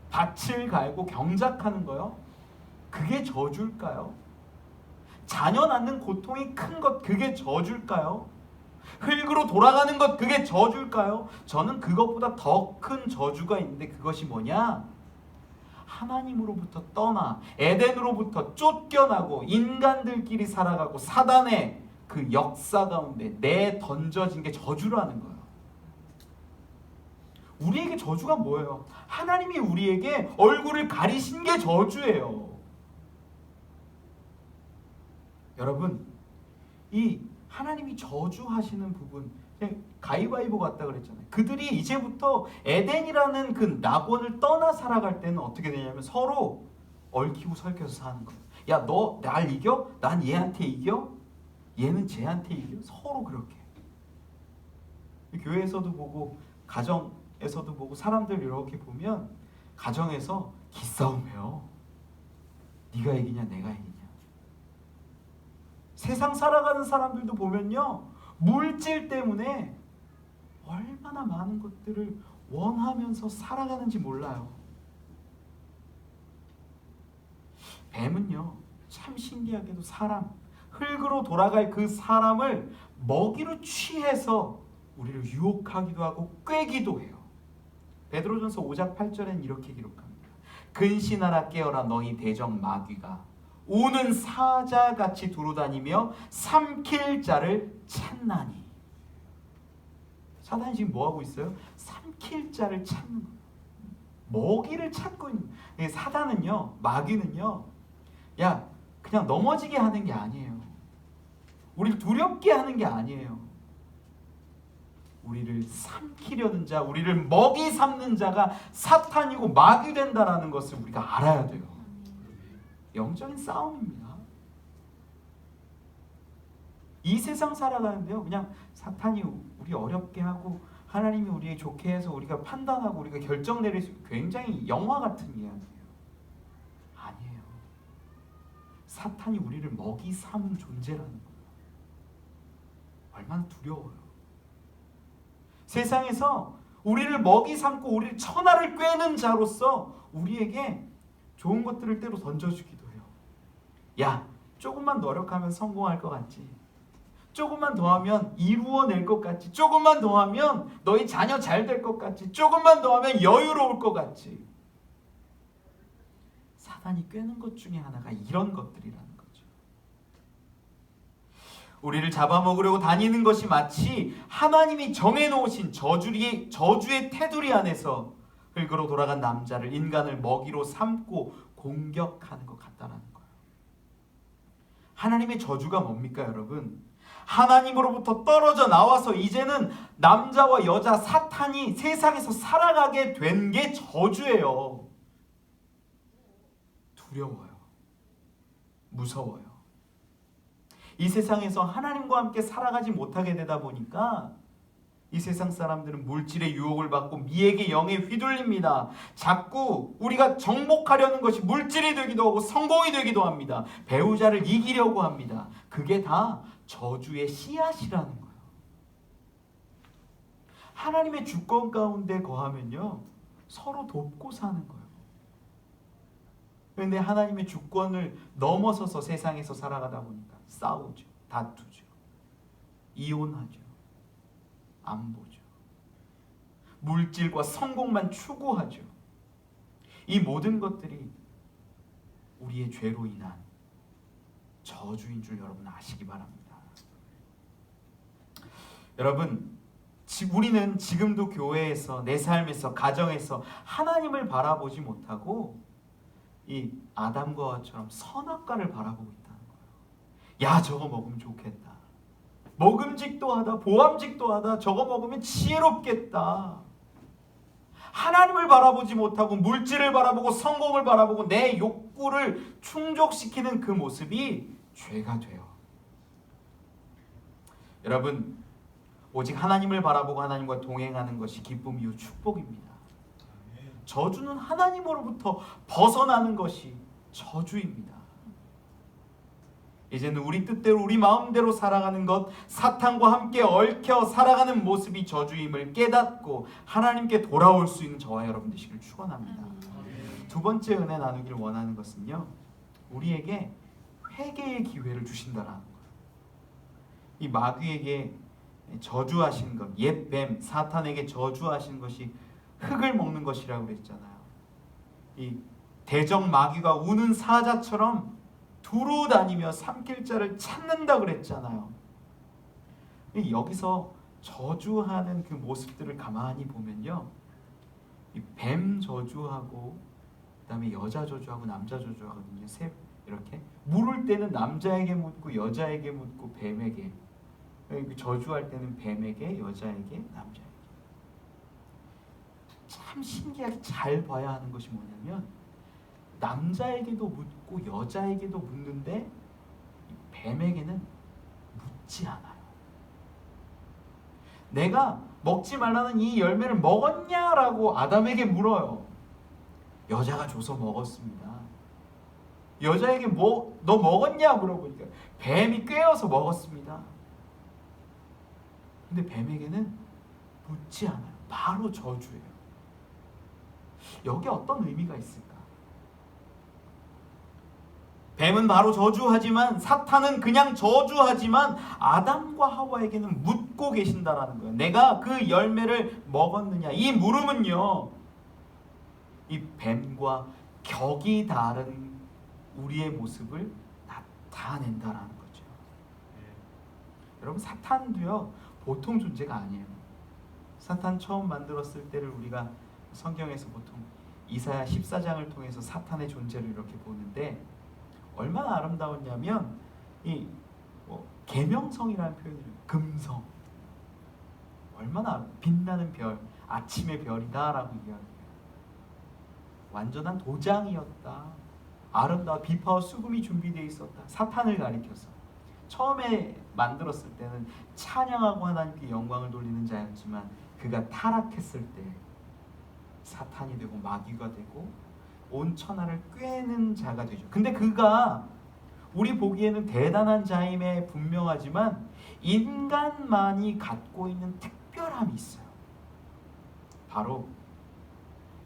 밭을 갈고 경작하는 거요. 그게 저주일까요? 자녀 낳는 고통이 큰 것 그게 저주일까요? 흙으로 돌아가는 것 그게 저주일까요? 저는 그것보다 더 큰 저주가 있는데 그것이 뭐냐? 하나님으로부터 떠나 에덴으로부터 쫓겨나고 인간들끼리 살아가고 사단의 그 역사 가운데 내던져진 게 저주라는 거예요. 우리에게 저주가 뭐예요? 하나님이 우리에게 얼굴을 가리신 게 저주예요. 여러분, 이 하나님이 저주하시는 부분, 가위바위보 같다 그랬잖아요. 그들이 이제부터 에덴이라는 그 낙원을 떠나 살아갈 때는 어떻게 되냐면 서로 얽히고 설켜서 사는 거예요. 야, 너 날 이겨? 난 얘한테 이겨? 얘는 쟤한테 이겨? 서로 그렇게. 교회에서도 보고 가정에서도 보고 사람들 이렇게 보면 가정에서 기싸움해요. 네가 이기냐 내가 이기냐. 세상 살아가는 사람들도 보면요, 물질 때문에 얼마나 많은 것들을 원하면서 살아가는지 몰라요. 뱀은요, 참 신기하게도 흙으로 돌아갈 그 사람을 먹이로 취해서 우리를 유혹하기도 하고 꿰기도 해요. 베드로전서 5장 8절엔 이렇게 기록합니다. 근신하라 깨어라 너희 대적 마귀가 우는 사자같이 두루다니며 삼킬 자를 찾나니. 사단이 지금 뭐하고 있어요? 삼킬 자를 찾는 거예요. 먹이를 찾고 있는 거예요. 사단은요, 마귀는요, 야 그냥 넘어지게 하는 게 아니에요. 우리를 두렵게 하는 게 아니에요. 우리를 삼키려는 자, 우리를 먹이 삼는 자가 사탄이고 마귀 된다라는 것을 우리가 알아야 돼요. 영적인 싸움입니다. 이 세상 살아가는데요, 그냥 사탄이 우리 어렵게 하고 하나님이 우리에게 좋게 해서 우리가 판단하고 우리가 결정 내릴 수 있는 굉장히 영화 같은 이야기예요. 아니에요. 사탄이 우리를 먹이 삼은 존재라는 거예요. 얼마나 두려워요. 세상에서 우리를 먹이 삼고 우리를 천하를 꿰는 자로서 우리에게 좋은 것들을 때로 던져주기도 해요. 야, 조금만 노력하면 성공할 것 같지? 조금만 더 하면 이루어낼 것 같지? 조금만 더 하면 너희 자녀 잘 될 것 같지? 조금만 더 하면 여유로울 것 같지? 사단이 꿰는 것 중에 하나가 이런 것들이라는 거죠. 우리를 잡아먹으려고 다니는 것이 마치 하나님이 정해놓으신 저주의 테두리 안에서 흙으로 돌아간 남자를 인간을 먹이로 삼고 공격하는 것 같다라는 거예요. 하나님의 저주가 뭡니까, 여러분? 하나님으로부터 떨어져 나와서 이제는 남자와 여자 사탄이 세상에서 살아가게 된 게 저주예요. 두려워요. 무서워요. 이 세상에서 하나님과 함께 살아가지 못하게 되다 보니까 이 세상 사람들은 물질의 유혹을 받고 미에게 영에 휘둘립니다. 자꾸 우리가 정복하려는 것이 물질이 되기도 하고 성공이 되기도 합니다. 배우자를 이기려고 합니다. 그게 다 저주의 씨앗이라는 거예요. 하나님의 주권 가운데 거하면요, 서로 돕고 사는 거예요. 그런데 하나님의 주권을 넘어서서 세상에서 살아가다 보니까 싸우죠. 다투죠. 이혼하죠. 안 보죠. 물질과 성공만 추구하죠. 이 모든 것들이 우리의 죄로 인한 저주인 줄 여러분 아시기 바랍니다. 여러분, 우리는 지금도 교회에서, 내 삶에서, 가정에서 하나님을 바라보지 못하고 이 아담과 하와처럼 선악과를 바라보고 있다는 거예요. 야, 저거 먹으면 좋겠다. 먹음직도 하다, 보암직도 하다. 저거 먹으면 지혜롭겠다. 하나님을 바라보지 못하고 물질을 바라보고 성공을 바라보고 내 욕구를 충족시키는 그 모습이 죄가 돼요. 여러분, 오직 하나님을 바라보고 하나님과 동행하는 것이 기쁨이요 축복입니다. 저주는 하나님으로부터 벗어나는 것이 저주입니다. 이제는 우리 뜻대로 우리 마음대로 살아가는 것, 사탄과 함께 얽혀 살아가는 모습이 저주임을 깨닫고 하나님께 돌아올 수 있는 저와 여러분 되시길 축원합니다. 두 번째 은혜 나누기를 원하는 것은요, 우리에게 회개의 기회를 주신다라는 거예요. 이 마귀에게 저주하신 것, 옛 뱀 사탄에게 저주하신 것이 흙을 먹는 것이라고 그랬잖아요. 이 대적 마귀가 우는 사자처럼 두루 다니며 삼킬 자를 찾는다 그랬잖아요. 여기서 저주하는 그 모습들을 가만히 보면요, 이 뱀 저주하고 그다음에 여자 저주하고 남자 저주하거든요. 이렇게 물을 때는 남자에게 묻고 여자에게 묻고 뱀에게, 저주할 때는 뱀에게 여자에게 남자에게. 참 신기하게 잘 봐야 하는 것이 뭐냐면 남자에게도 묻고 여자에게도 묻는데 뱀에게는 묻지 않아요. 내가 먹지 말라는 이 열매를 먹었냐라고 아담에게 물어요. 여자가 줘서 먹었습니다. 여자에게 너 먹었냐 물어보니까 뱀이 꿰어서 먹었습니다. 근데 뱀에게는 묻지 않아요. 바로 저주예요. 여기에 어떤 의미가 있을까? 뱀은 바로 저주하지만, 사탄은 그냥 저주하지만 아담과 하와에게는 묻고 계신다라는 거예요. 내가 그 열매를 먹었느냐, 이 물음은요, 이 뱀과 격이 다른 우리의 모습을 나타낸다라는 거죠. 여러분, 사탄도요 보통 존재가 아니에요. 사탄 처음 만들었을 때를 우리가 성경에서 보통 이사야 14장을 통해서 사탄의 존재를 이렇게 보는데, 얼마나 아름다웠냐면 이 계명성이라는 표현을, 금성, 얼마나 빛나는 별, 아침의 별이다라고 이야기해요. 완전한 도장이었다. 아름다워, 비파와 수금이 준비되어 있었다. 사탄을 가리켜서. 처음에 만들었을 때는 찬양하고 하나님께 영광을 돌리는 자였지만, 그가 타락했을 때 사탄이 되고 마귀가 되고 온 천하를 꿰는 자가 되죠. 근데 그가 우리 보기에는 대단한 자임에 분명하지만 인간만이 갖고 있는 특별함이 있어요. 바로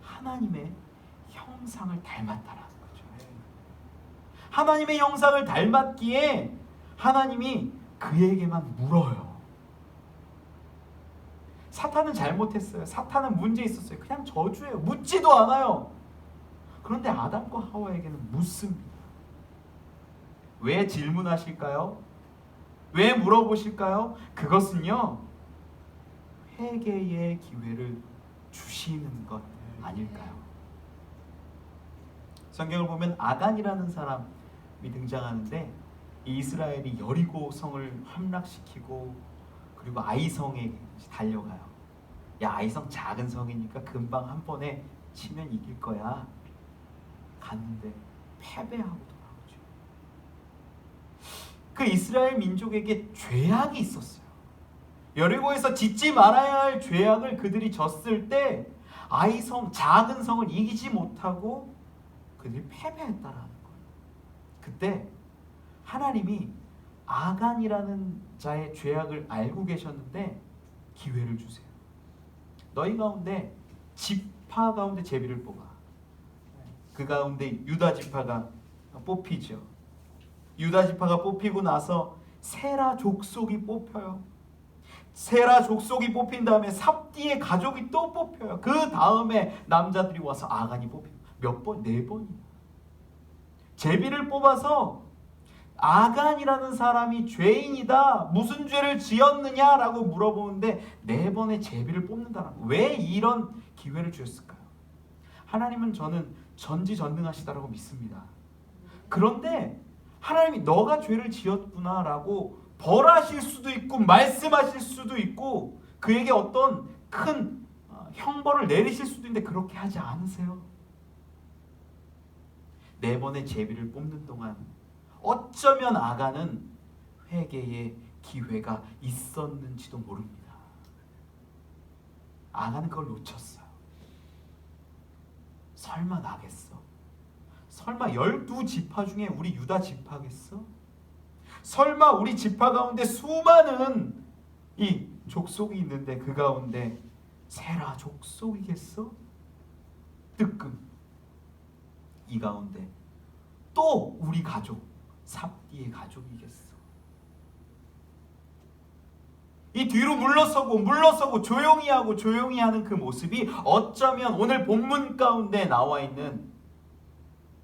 하나님의 형상을 닮았다라는 거죠. 하나님의 형상을 닮았기에 하나님이 그에게만 물어요. 사탄은 잘못했어요. 사탄은 문제 있었어요. 그냥 저주해요. 묻지도 않아요. 그런데 아담과 하와에게는 묻습니다. 왜 질문하실까요? 왜 물어보실까요? 그것은요, 회개의 기회를 주시는 것 아닐까요? 성경을 보면 아간이라는 사람이 등장하는데, 이 이스라엘이 여리고 성을 함락시키고 그리고 아이성에 달려가요. 야, 아이성 작은 성이니까 금방 한 번에 치면 이길 거야. 갔는데 패배하고 돌아오죠. 그 이스라엘 민족에게 죄악이 있었어요. 여리고에서 짓지 말아야 할 죄악을 그들이 졌을 때 아이성, 작은 성을 이기지 못하고 그들이 패배했다라는 거예요. 그때 하나님이 아간이라는 자의 죄악을 알고 계셨는데 기회를 주세요. 너희 가운데 지파 가운데 제비를 뽑아. 그 가운데 유다 지파가 뽑히죠. 유다 지파가 뽑히고 나서 세라 족속이 뽑혀요. 세라 족속이 뽑힌 다음에 삽디의 가족이 또 뽑혀요. 그 다음에 남자들이 와서 아간이 뽑히고, 몇 번? 4번이에요. 제비를 뽑아서 아간이라는 사람이 죄인이다, 무슨 죄를 지었느냐라고 물어보는데 4번의 제비를 뽑는다는 거예요. 왜 이런 기회를 주셨을까요? 하나님은 저는 전지전능하시다라고 믿습니다. 그런데 하나님이 너가 죄를 지었구나라고 벌하실 수도 있고 말씀하실 수도 있고 그에게 어떤 큰 형벌을 내리실 수도 있는데 그렇게 하지 않으세요. 4번의 제비를 뽑는 동안 어쩌면 아간은 회개의 기회가 있었는지도 모릅니다. 아가는 그걸 놓쳤어요. 설마 나겠어? 설마 12지파 중에 우리 유다 지파겠어? 설마 우리 지파 가운데 수많은 이 족속이 있는데 그 가운데 세라 족속이겠어? 뜨끔 이 가운데 또 우리 가족 삽디의 가족이겠어? 이 뒤로 물러서고 조용히 하는 그 모습이 어쩌면 오늘 본문 가운데 나와 있는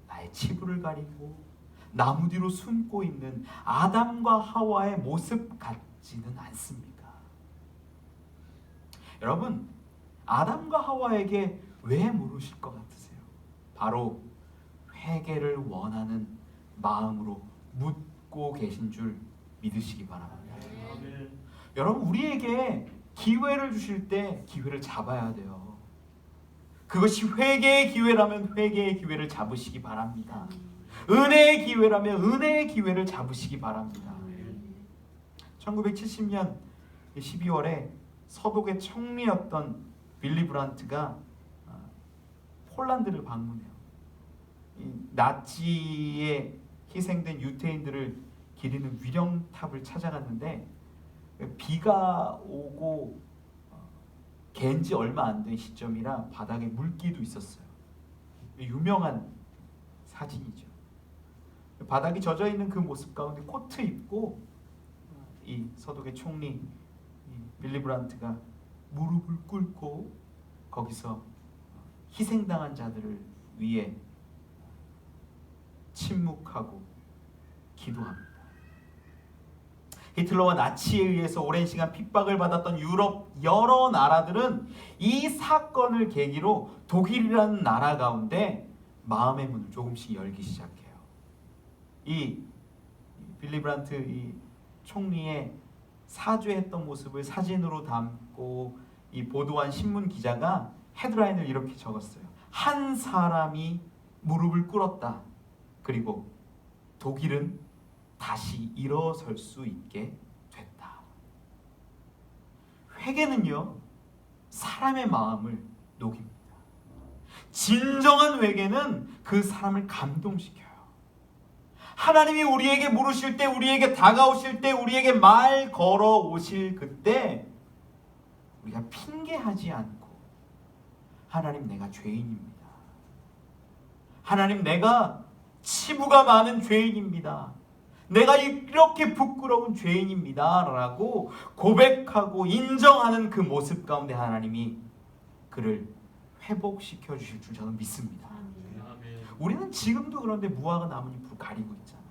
나의 치부를 가리고 나무 뒤로 숨고 있는 아담과 하와의 모습 같지는 않습니까? 여러분, 아담과 하와에게 왜 물으실 것 같으세요? 바로 회개를 원하는 마음으로 묻고 계신 줄 믿으시기 바랍니다. 여러분, 우리에게 기회를 주실 때 기회를 잡아야 돼요. 그것이 회개의 기회라면 회개의 기회를 잡으시기 바랍니다. 은혜의 기회라면 은혜의 기회를 잡으시기 바랍니다. 1970년 12월에 서독의 총리였던 빌리 브란트가 폴란드를 방문해요. 나치에 희생된 유태인들을 기리는 위령탑을 찾아갔는데 비가 오고 갠지 얼마 안 된 시점이라 바닥에 물기도 있었어요. 유명한 사진이죠. 바닥이 젖어 있는 그 모습 가운데 코트 입고 이 서독의 총리 빌리 브란트가 무릎을 꿇고 거기서 희생당한 자들을 위해 침묵하고 기도합니다. 히틀러와 나치에 의해서 오랜 시간 핍박을 받았던 유럽 여러 나라들은 이 사건을 계기로 독일이라는 나라 가운데 마음의 문을 조금씩 열기 시작해요. 이 빌리 브란트 이 총리의 사죄했던 모습을 사진으로 담고 이 보도한 신문 기자가 헤드라인을 이렇게 적었어요. 한 사람이 무릎을 꿇었다. 그리고 독일은 다시 일어설 수 있게 됐다. 회개는요, 사람의 마음을 녹입니다. 진정한 회개는 그 사람을 감동시켜요. 하나님이 우리에게 물으실 때, 우리에게 다가오실 때, 우리에게 말 걸어 오실 그때 우리가 핑계하지 않고 하나님, 내가 죄인입니다. 하나님, 내가 치부가 많은 죄인입니다. 내가 이렇게 부끄러운 죄인입니다 라고 고백하고 인정하는 그 모습 가운데 하나님이 그를 회복시켜 주실 줄 저는 믿습니다. 우리는 지금도 그런데 무화과 나뭇잎으로 가리고 있잖아요.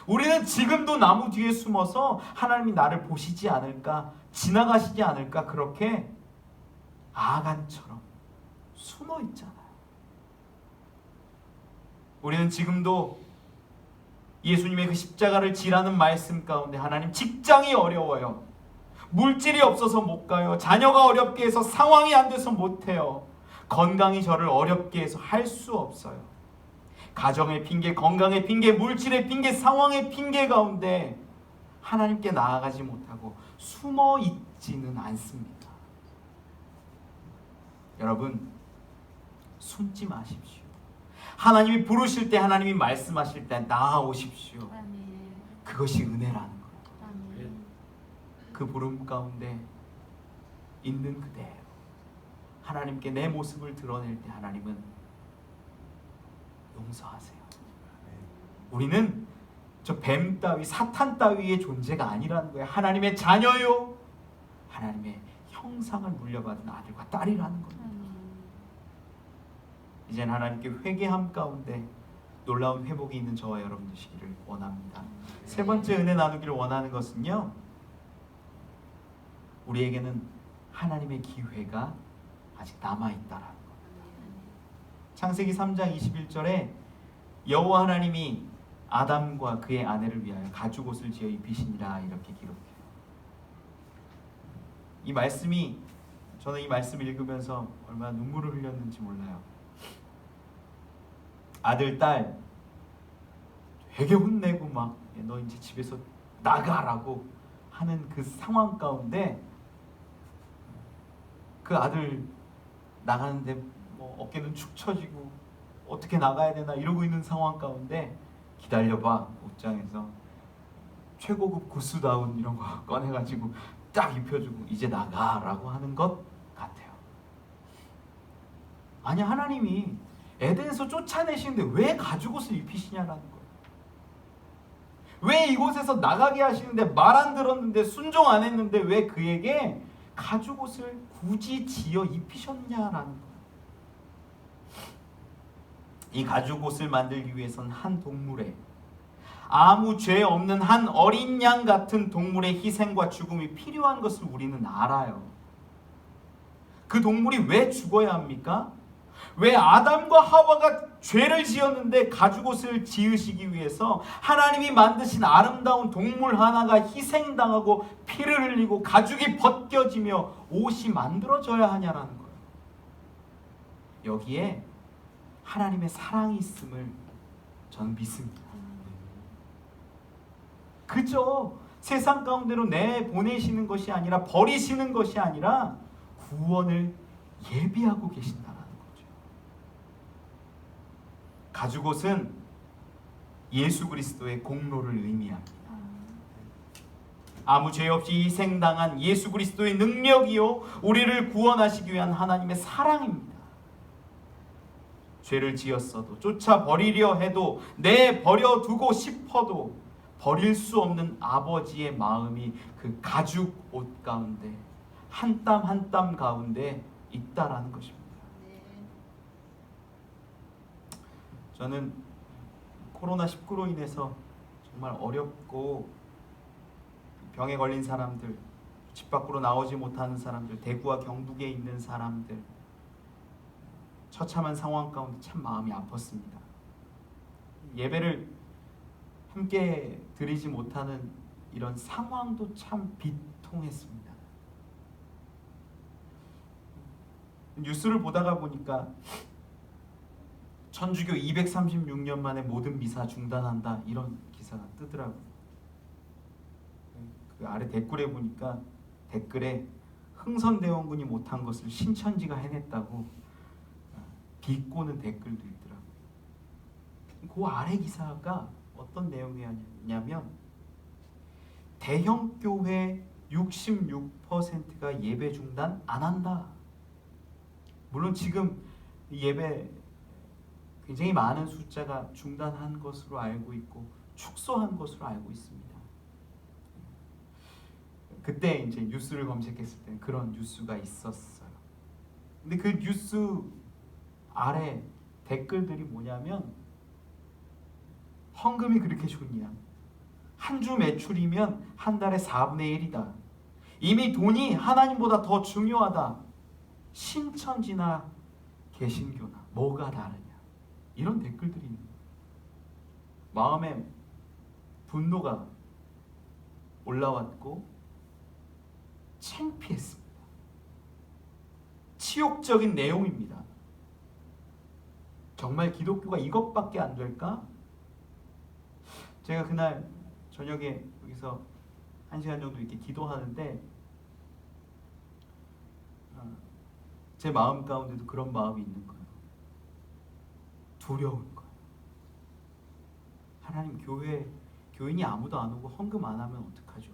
우리는 지금도 나무 뒤에 숨어서 하나님이 나를 보시지 않을까, 지나가시지 않을까, 그렇게 아간처럼 숨어 있잖아요. 우리는 지금도 예수님의 그 십자가를 지라는 말씀 가운데 하나님, 직장이 어려워요. 물질이 없어서 못 가요. 자녀가 어렵게 해서 상황이 안 돼서 못 해요. 건강이 저를 어렵게 해서 할 수 없어요. 가정의 핑계, 건강의 핑계, 물질의 핑계, 상황의 핑계 가운데 하나님께 나아가지 못하고 숨어 있지는 않습니다. 여러분, 숨지 마십시오. 하나님이 부르실 때, 하나님이 말씀하실 때 나아오십시오. 그것이 은혜라는 거예요. 그 부름 가운데 있는 그대로 하나님께 내 모습을 드러낼 때 하나님은 용서하세요. 우리는 저 뱀 따위, 사탄 따위의 존재가 아니라는 거예요. 하나님의 자녀요, 하나님의 형상을 물려받은 아들과 딸이라는 겁니다. 이젠 하나님께 회개함 가운데 놀라운 회복이 있는 저와 여러분 되시기를 원합니다. 세 번째 은혜 나누기를 원하는 것은요, 우리에게는 하나님의 기회가 아직 남아있다라는 겁니다. 창세기 3장 21절에 여호와 하나님이 아담과 그의 아내를 위하여 가죽옷을 지어 입히시니라 이렇게 기록해요. 이 말씀이, 저는 이 말씀을 읽으면서 얼마나 눈물을 흘렸는지 몰라요. 아들, 딸 되게 혼내고 막 너 이제 집에서 나가라고 하는 그 상황 가운데 그 아들 나가는데 뭐 어깨는 축 처지고 어떻게 나가야 되나 이러고 있는 상황 가운데 기다려봐 옷장에서 최고급 구스다운 이런 거 꺼내가지고 딱 입혀주고 이제 나가라고 하는 것 같아요. 아니 하나님이 에덴에서 쫓아내시는데 왜 가죽옷을 입히시냐라는 거예요. 왜 이곳에서 나가게 하시는데 말 안 들었는데 순종 안 했는데 왜 그에게 가죽옷을 굳이 지어 입히셨냐라는 거예요. 이 가죽옷을 만들기 위해선 한 동물의 아무 죄 없는 한 어린 양 같은 동물의 희생과 죽음이 필요한 것을 우리는 알아요. 그 동물이 왜 죽어야 합니까? 왜 아담과 하와가 죄를 지었는데 가죽옷을 지으시기 위해서 하나님이 만드신 아름다운 동물 하나가 희생당하고 피를 흘리고 가죽이 벗겨지며 옷이 만들어져야 하냐라는 거예요. 여기에 하나님의 사랑이 있음을 저는 믿습니다. 그저 세상 가운데로 내보내시는 것이 아니라 버리시는 것이 아니라 구원을 예비하고 계신다는 거죠. 가죽옷은 예수 그리스도의 공로를 의미합니다. 아무 죄 없이 희생당한 예수 그리스도의 능력이요 우리를 구원하시기 위한 하나님의 사랑입니다. 죄를 지었어도 쫓아버리려 해도 내버려두고 싶어도 버릴 수 없는 아버지의 마음이 그 가죽 옷 가운데 한 땀 한 땀 가운데 있다라는 것입니다. 저는 코로나19로 인해서 정말 어렵고 병에 걸린 사람들, 집 밖으로 나오지 못하는 사람들, 대구와 경북에 있는 사람들 처참한 상황 가운데 참 마음이 아팠습니다. 예배를 함께 드리지 못하는 이런 상황도 참 비통했습니다. 뉴스를 보다가 보니까 천주교 236년 만에 모든 미사 중단한다 이런 기사가 뜨더라고요. 그 아래 댓글에 보니까 댓글에 흥선대원군이 못한 것을 신천지가 해냈다고 비꼬는 댓글도 있더라고요. 그 아래 기사가 어떤 내용이었냐면 대형 교회 66%가 예배 중단 안 한다. 물론 지금 예배 굉장히 많은 숫자가 중단한 것으로 알고 있고 축소한 것으로 알고 있습니다. 그때 이제 뉴스를 검색했을 때 그런 뉴스가 있었어요. 근데 그 뉴스 아래 댓글들이 뭐냐면 헌금이 그렇게 좋냐? 한 주 매출이면 한 달에 4분의 1이다. 이미 돈이 하나님보다 더 중요하다. 신천지나 개신교나 뭐가 다르냐? 이런 댓글들이 있는 거예요. 마음에 분노가 올라왔고 창피했습니다. 치욕적인 내용입니다. 정말 기독교가 이것밖에 안 될까? 제가 그날 저녁에 여기서 1시간 정도 이렇게 기도하는데 제 마음 가운데도 그런 마음이 있는 거예요. 두려운 거예요. 하나님 교인이 아무도 안 오고 헌금 안 하면 어떡하죠?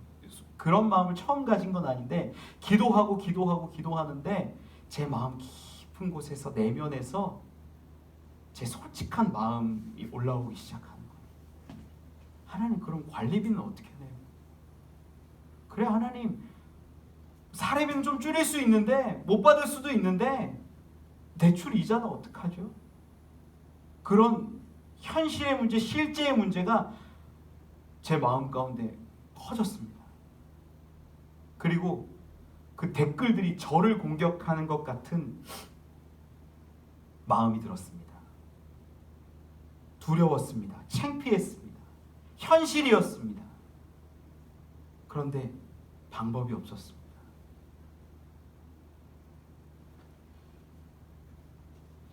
그런 마음을 처음 가진 건 아닌데 기도하는데 제 마음 깊은 곳에서 내면에서 제 솔직한 마음이 올라오기 시작하는 거예요. 하나님 그럼 관리비는 어떻게 내요? 그래 하나님 사례비는 좀 줄일 수 있는데 못 받을 수도 있는데 대출 이자는 어떡하죠? 그런 현실의 문제, 실제의 문제가 제 마음 가운데 커졌습니다. 그리고 그 댓글들이 저를 공격하는 것 같은 마음이 들었습니다. 두려웠습니다. 창피했습니다. 현실이었습니다. 그런데 방법이 없었습니다.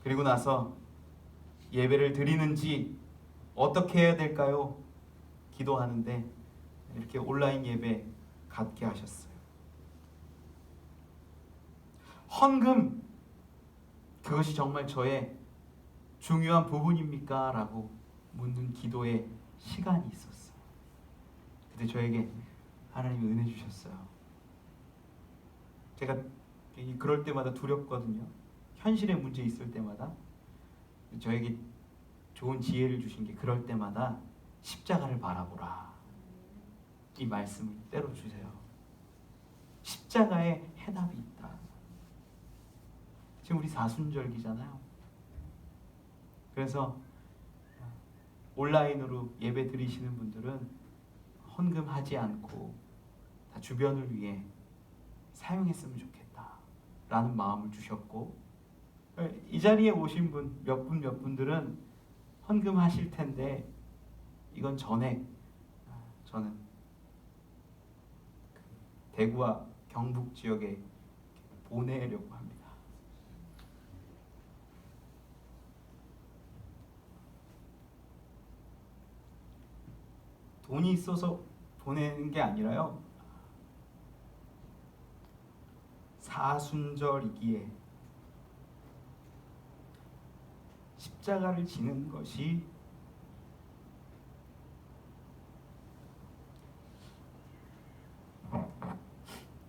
그리고 나서 예배를 드리는지 어떻게 해야 될까요? 기도하는데 이렇게 온라인 예배 갖게 하셨어요. 헌금, 그것이 정말 저의 중요한 부분입니까? 라고 묻는 기도의 시간이 있었어요. 근데 저에게 하나님이 은혜 주셨어요. 제가 그럴 때마다 두렵거든요. 현실의 문제 있을 때마다 저에게 좋은 지혜를 주신 게, 그럴 때마다 십자가를 바라보라, 이 말씀을 때로 주세요. 십자가에 해답이 있다. 지금 우리 사순절기잖아요. 그래서 온라인으로 예배 드리시는 분들은 헌금하지 않고 다 주변을 위해 사용했으면 좋겠다 라는 마음을 주셨고, 이 자리에 오신 분 몇 분들은 헌금하실 텐데 이건 전액 저는 대구와 경북 지역에 보내려고 합니다. 돈이 있어서 보내는 게 아니라요, 사순절이기에 십자가를 지는 것이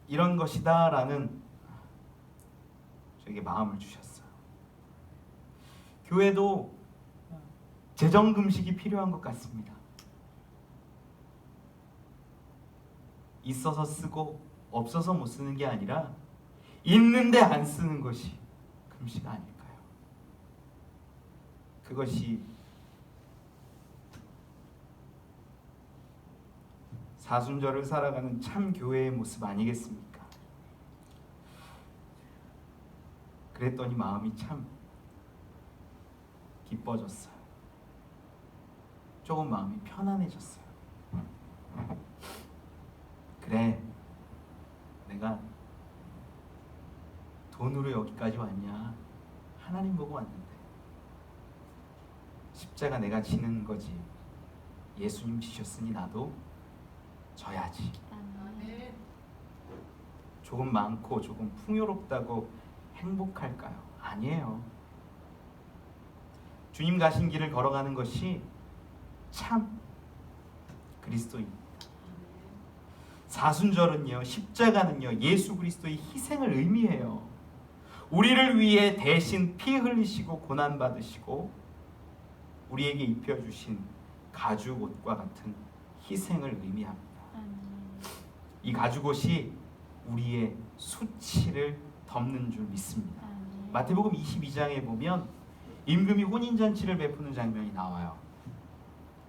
이런 것이다 라는 저에게 마음을 주셨어요. 교회도 재정금식이 필요한 것 같습니다. 있어서 쓰고 없어서 못 쓰는 게 아니라 있는데 안 쓰는 것이 금식 아닐까요? 그것이 사순절을 살아가는 참 교회의 모습 아니겠습니까? 그랬더니 마음이 참 기뻐졌어요. 조금 마음이 편안해졌어요. 그래, 내가 돈으로 여기까지 왔냐? 하나님 보고 왔는데 십자가 내가 지는 거지. 예수님 지셨으니 나도 져야지. 조금 많고 조금 풍요롭다고 행복할까요? 아니에요. 주님 가신 길을 걸어가는 것이 참 그리스도입니다. 사순절은요, 십자가는요, 예수 그리스도의 희생을 의미해요. 우리를 위해 대신 피 흘리시고 고난 받으시고 우리에게 입혀주신 가죽옷과 같은 희생을 의미합니다. 이 가죽옷이 우리의 수치를 덮는 줄 믿습니다. 마태복음 22장에 보면 임금이 혼인잔치를 베푸는 장면이 나와요.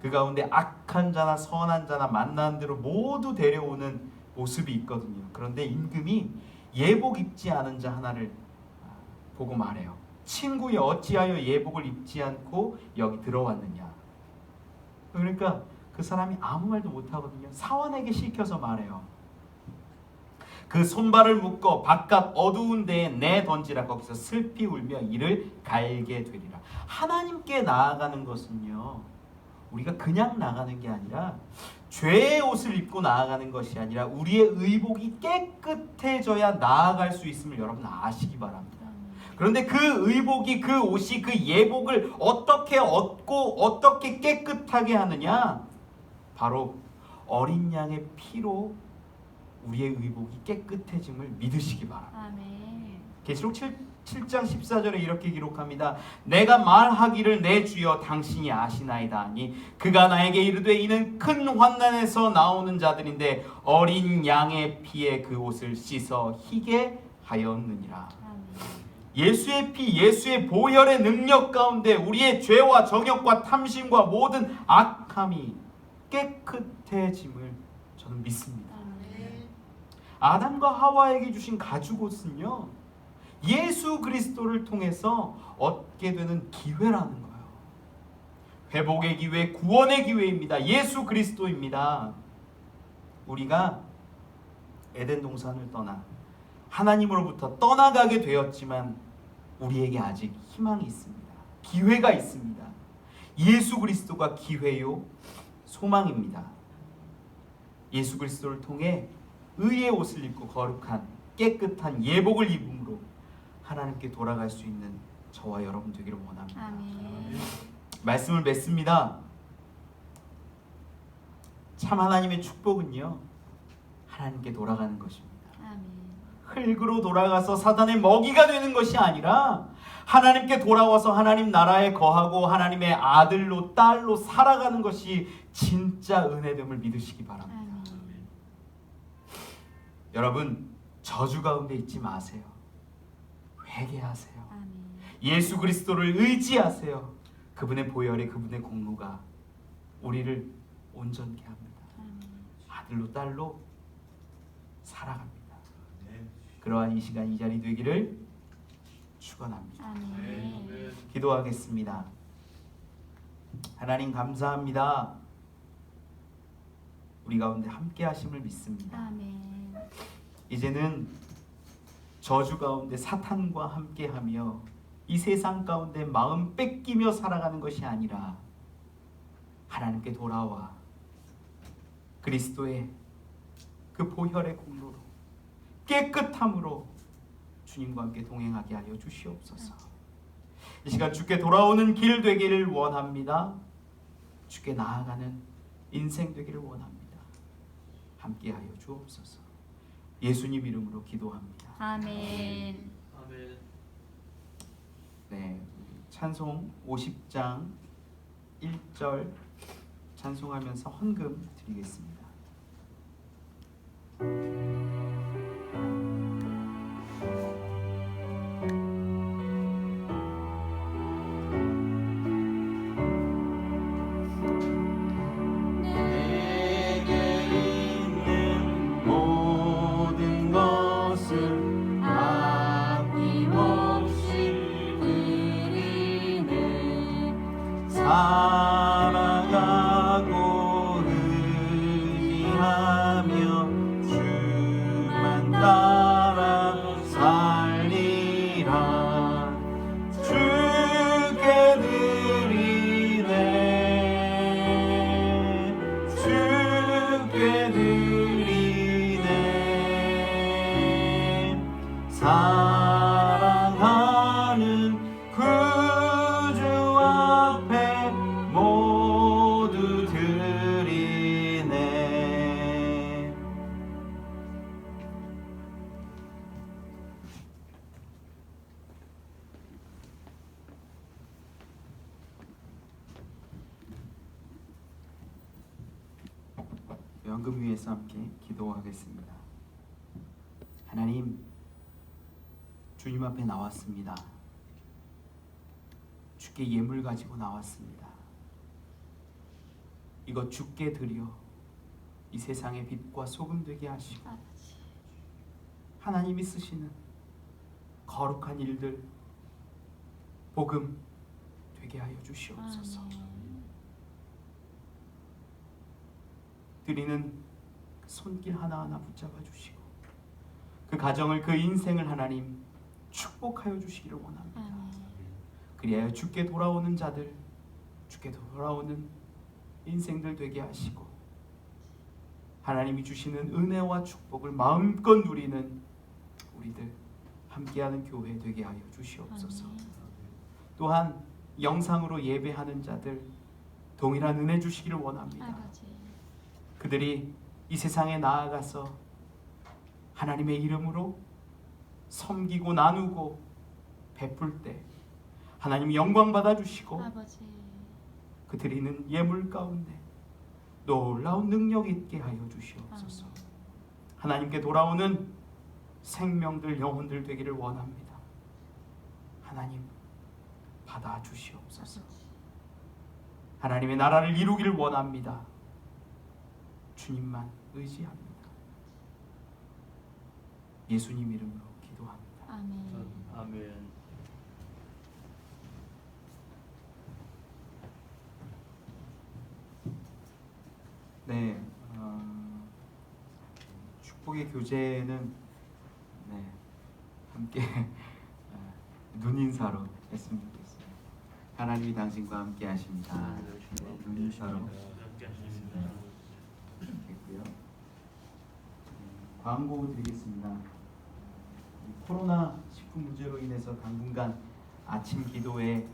그 가운데 악한 자나 선한 자나 만나는 대로 모두 데려오는 모습이 있거든요. 그런데 임금이 예복 입지 않은 자 하나를 보고 말해요. 친구여, 어찌하여 예복을 입지 않고 여기 들어왔느냐. 그러니까 그 사람이 아무 말도 못하거든요. 사원에게 시켜서 말해요. 그 손발을 묶어 바깥 어두운 데에 내던지라. 거기서 슬피 울며 이를 갈게 되리라. 하나님께 나아가는 것은요, 우리가 그냥 나가는 게 아니라 죄의 옷을 입고 나아가는 것이 아니라 우리의 의복이 깨끗해져야 나아갈 수 있음을 여러분 아시기 바랍니다. 그런데 그 의복이, 그 옷이, 그 예복을 어떻게 얻고 어떻게 깨끗하게 하느냐? 바로 어린 양의 피로 우리의 의복이 깨끗해짐을 믿으시기 바랍니다.
아멘.
계시록 7장 14절에 이렇게 기록합니다. 내가 말하기를 내 주여 당신이 아시나이다 하니 그가 나에게 이르되 이는 큰 환난에서 나오는 자들인데 어린 양의 피에 그 옷을 씻어 희게 하였느니라. 예수의 피, 예수의 보혈의 능력 가운데 우리의 죄와 정욕과 탐심과 모든 악함이 깨끗해짐을 저는 믿습니다. 아담과 하와에게 주신 가죽옷은요, 예수 그리스도를 통해서 얻게 되는 기회라는 거예요. 회복의 기회, 구원의 기회입니다. 예수 그리스도입니다. 우리가 에덴 동산을 떠나 하나님으로부터 떠나가게 되었지만 우리에게 아직 희망이 있습니다. 기회가 있습니다. 예수 그리스도가 기회요 소망입니다. 예수 그리스도를 통해 의의 옷을 입고 거룩한 깨끗한 예복을 입음으로 하나님께 돌아갈 수 있는 저와 여러분 되기를 원합니다.
아멘.
말씀을 맺습니다. 참 하나님의 축복은요, 하나님께 돌아가는 것입니다.
아멘.
흙으로 돌아가서 사단의 먹이가 되는 것이 아니라 하나님께 돌아와서 하나님 나라에 거하고 하나님의 아들로 딸로 살아가는 것이 진짜 은혜됨을 믿으시기 바랍니다.
아멘.
여러분, 저주 가운데 있지 마세요. 회개하세요.
아멘.
예수 그리스도를 의지하세요. 그분의 보혈이, 그분의 공로가 우리를 온전케 합니다.
아멘.
아들로 딸로 살아갑니다. 그러한 이 시간 이 자리 되기를 축원합니다.
아멘.
기도하겠습니다. 하나님 감사합니다. 우리 가운데 함께 하심을 믿습니다.
아멘.
이제는 저주 가운데 사탄과 함께하며 이 세상 가운데 마음 뺏기며 살아가는 것이 아니라 하나님께 돌아와 그리스도의 그 보혈의 공로로 깨끗함으로 주님과 함께 동행하게 하여 주시옵소서. 이 시간 주께 돌아오는 길 되기를 원합니다. 주께 나아가는 인생 되기를 원합니다. 함께하여 주옵소서. 예수님 이름으로 기도합니다.
아멘.
아멘.
네, 찬송 50장 1절 찬송하면서 헌금 드리겠습니다. 사랑하고 의지하며 주만 따라 살리라. 주께 드리네, 주께 드리네. 사랑하는 그 주 앞에 모두 드리네. 연금 위에서 함께 기도하겠습니다. 하나님, 주님 앞에 나왔습니다. 주께 예물 가지고 나왔습니다. 이것 주께 드려 이 세상의 빛과 소금 되게 하시고 하나님이 쓰시는 거룩한 일들 복음 되게 하여 주시옵소서. 드리는 손길 하나하나 붙잡아 주시고 그 가정을, 그 인생을 하나님 축복하여 주시기를 원합니다. 그리하여 주께 돌아오는 자들, 주께 돌아오는 인생들 되게 하시고 하나님이 주시는 은혜와 축복을 마음껏 누리는 우리들 함께하는 교회 되게 하여 주시옵소서. 또한 영상으로 예배하는 자들 동일한 은혜 주시기를 원합니다. 그들이 이 세상에 나아가서 하나님의 이름으로 섬기고 나누고 베풀 때 하나님 영광 받아주시고 그 드리는 예물 가운데 놀라운 능력 있게 하여 주시옵소서. 하나님께 돌아오는 생명들, 영혼들 되기를 원합니다. 하나님 받아주시옵소서. 하나님의 나라를 이루기를 원합니다. 주님만 의지합니다. 예수님 이름으로 기도합니다.
아멘.
아멘.
네, 축복의 교제는 함께 눈인사로 했으면 좋겠습니다. 하나님이 당신과 함께 하십니다. 눈인사로 했고요. 광고 드리겠습니다. 이 코로나19 문제로 인해서 당분간 아침 기도회,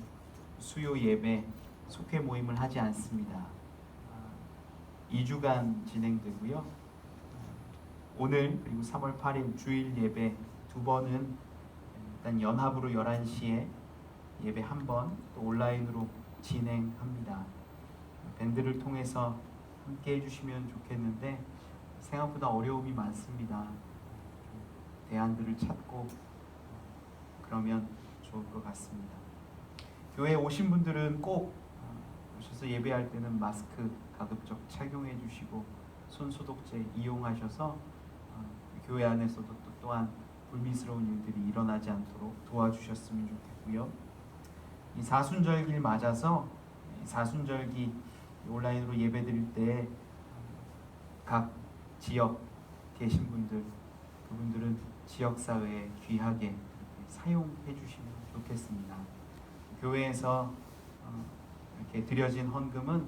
수요 예배, 속회 모임을 하지 않습니다. 2주간 진행되고요. 오늘 그리고 3월 8일 주일 예배 2번은 일단 연합으로 11시에 예배 1번, 또 온라인으로 진행합니다. 밴드를 통해서 함께 해주시면 좋겠는데 생각보다 어려움이 많습니다. 대안들을 찾고 그러면 좋을 것 같습니다. 교회에 오신 분들은 꼭 오셔서 예배할 때는 마스크 가급적 착용해 주시고 손 소독제 이용하셔서 교회 안에서도 또한 불미스러운 일들이 일어나지 않도록 도와주셨으면 좋겠고요. 이 사순절기를 맞아서 이 사순절기 온라인으로 예배드릴 때 각 지역 계신 분들, 그분들은 지역사회에 귀하게 사용해 주시면 좋겠습니다. 교회에서 이렇게 드려진 헌금은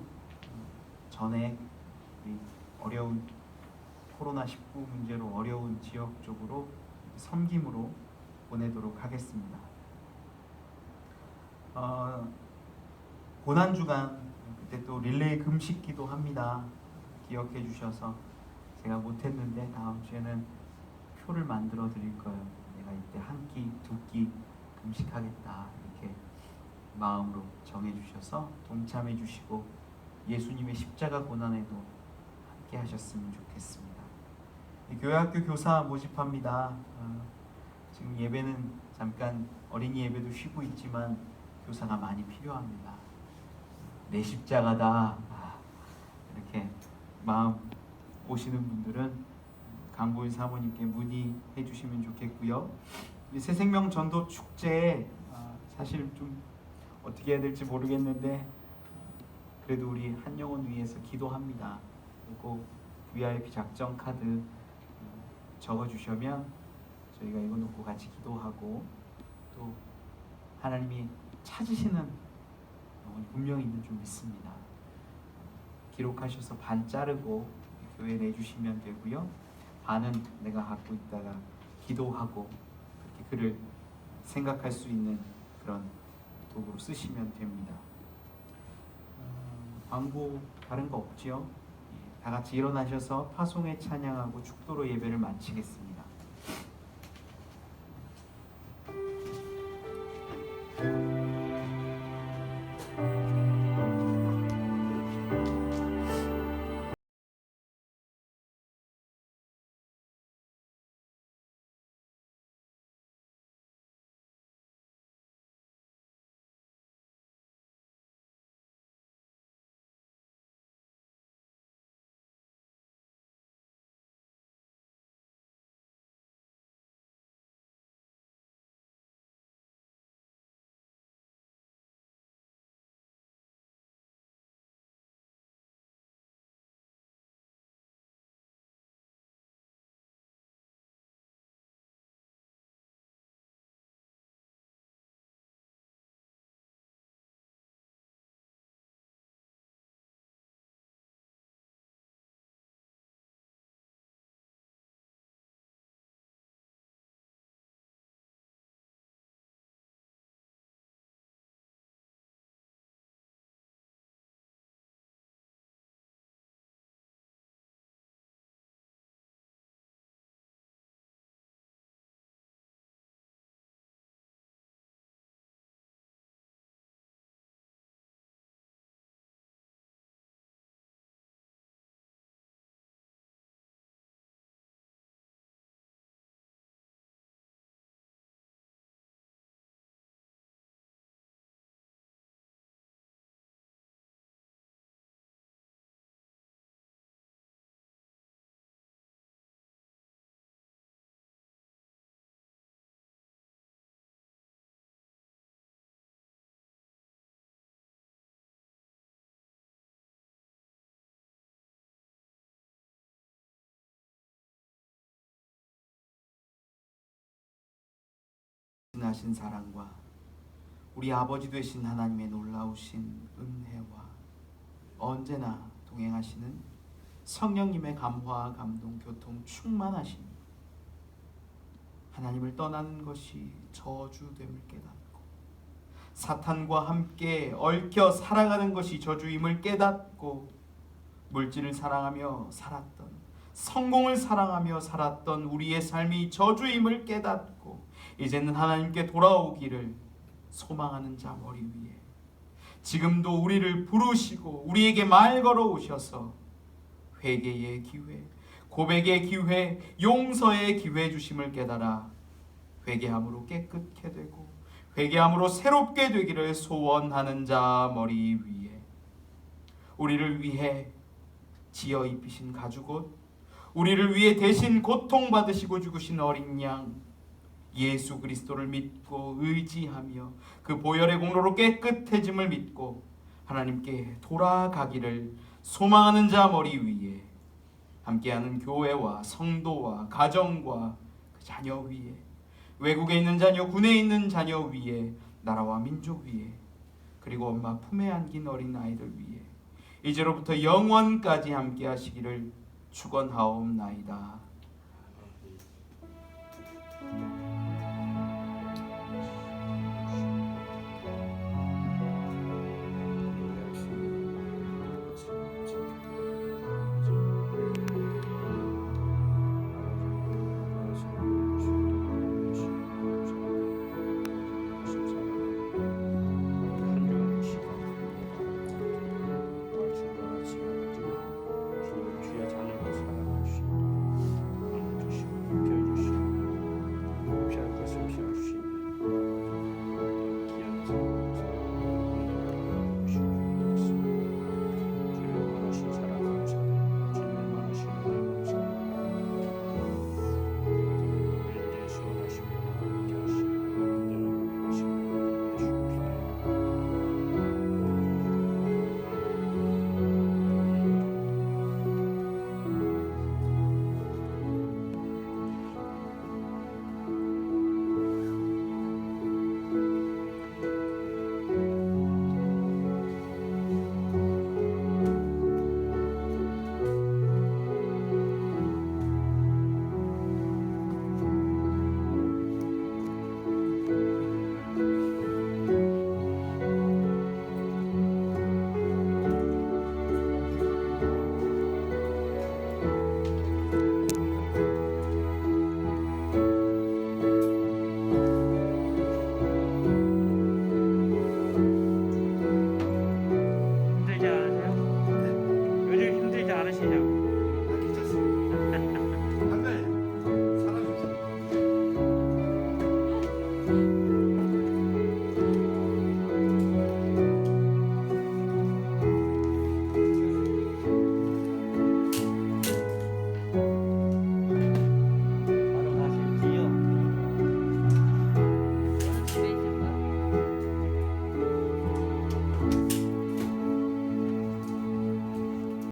전에 어려운 코로나19 문제로 어려운 지역 쪽으로 섬김으로 보내도록 하겠습니다. 고난주간 그때 또 릴레이 금식기도 합니다. 기억해 주셔서 제가 못했는데 다음 주에는 표를 만들어 드릴 거예요. 내가 이때 한 끼, 두 끼 금식하겠다 이렇게 마음으로 정해 주셔서 동참해 주시고 예수님의 십자가 고난에도 함께 하셨으면 좋겠습니다. 교회학교 교사 모집합니다. 지금 예배는 잠깐 어린이 예배도 쉬고 있지만 교사가 많이 필요합니다. 내 십자가다 이렇게 마음 오시는 분들은 강보인 사모님께 문의해 주시면 좋겠고요. 새생명 전도 축제에 사실 좀 어떻게 해야 될지 모르겠는데 그래도 우리 한 영혼 위해서 기도합니다. 그리고 VIP 작정 카드 적어주시면 저희가 이거 놓고 같이 기도하고 또 하나님이 찾으시는 영혼이 분명히 있는 줄 믿습니다. 기록하셔서 반 자르고 교회에 내주시면 되고요. 반은 내가 갖고 있다가 기도하고 그렇게 그를 생각할 수 있는 그런 도구로 쓰시면 됩니다. 광고 다른 거 없지요? 다 같이 일어나셔서 파송에 찬양하고 축도로 예배를 마치겠습니다. 하신 사랑과 우리 아버지 되신 하나님의 놀라우신 은혜와 언제나 동행하시는 성령님의 감화, 감동, 교통 충만하신 하나님을 떠나는 것이 저주됨을 깨닫고 사탄과 함께 얽혀 살아가는 것이 저주임을 깨닫고 물질을 사랑하며 살았던, 성공을 사랑하며 살았던 우리의 삶이 저주임을 깨닫고 이제는 하나님께 돌아오기를 소망하는 자 머리 위에 지금도 우리를 부르시고 우리에게 말 걸어오셔서 회개의 기회, 고백의 기회, 용서의 기회 주심을 깨달아 회개함으로 깨끗게 되고 회개함으로 새롭게 되기를 소원하는 자 머리 위에 우리를 위해 지어 입히신 가죽 옷, 우리를 위해 대신 고통받으시고 죽으신 어린 양 예수 그리스도를 믿고 의지하며 그 보혈의 공로로 깨끗해짐을 믿고 하나님께 돌아가기를 소망하는 자 머리 위에 함께하는 교회와 성도와 가정과 그 자녀 위에 외국에 있는 자녀, 군에 있는 자녀 위에 나라와 민족 위에 그리고 엄마 품에 안긴 어린 아이들 위에 이제로부터 영원까지 함께 하시기를 축원하옵나이다.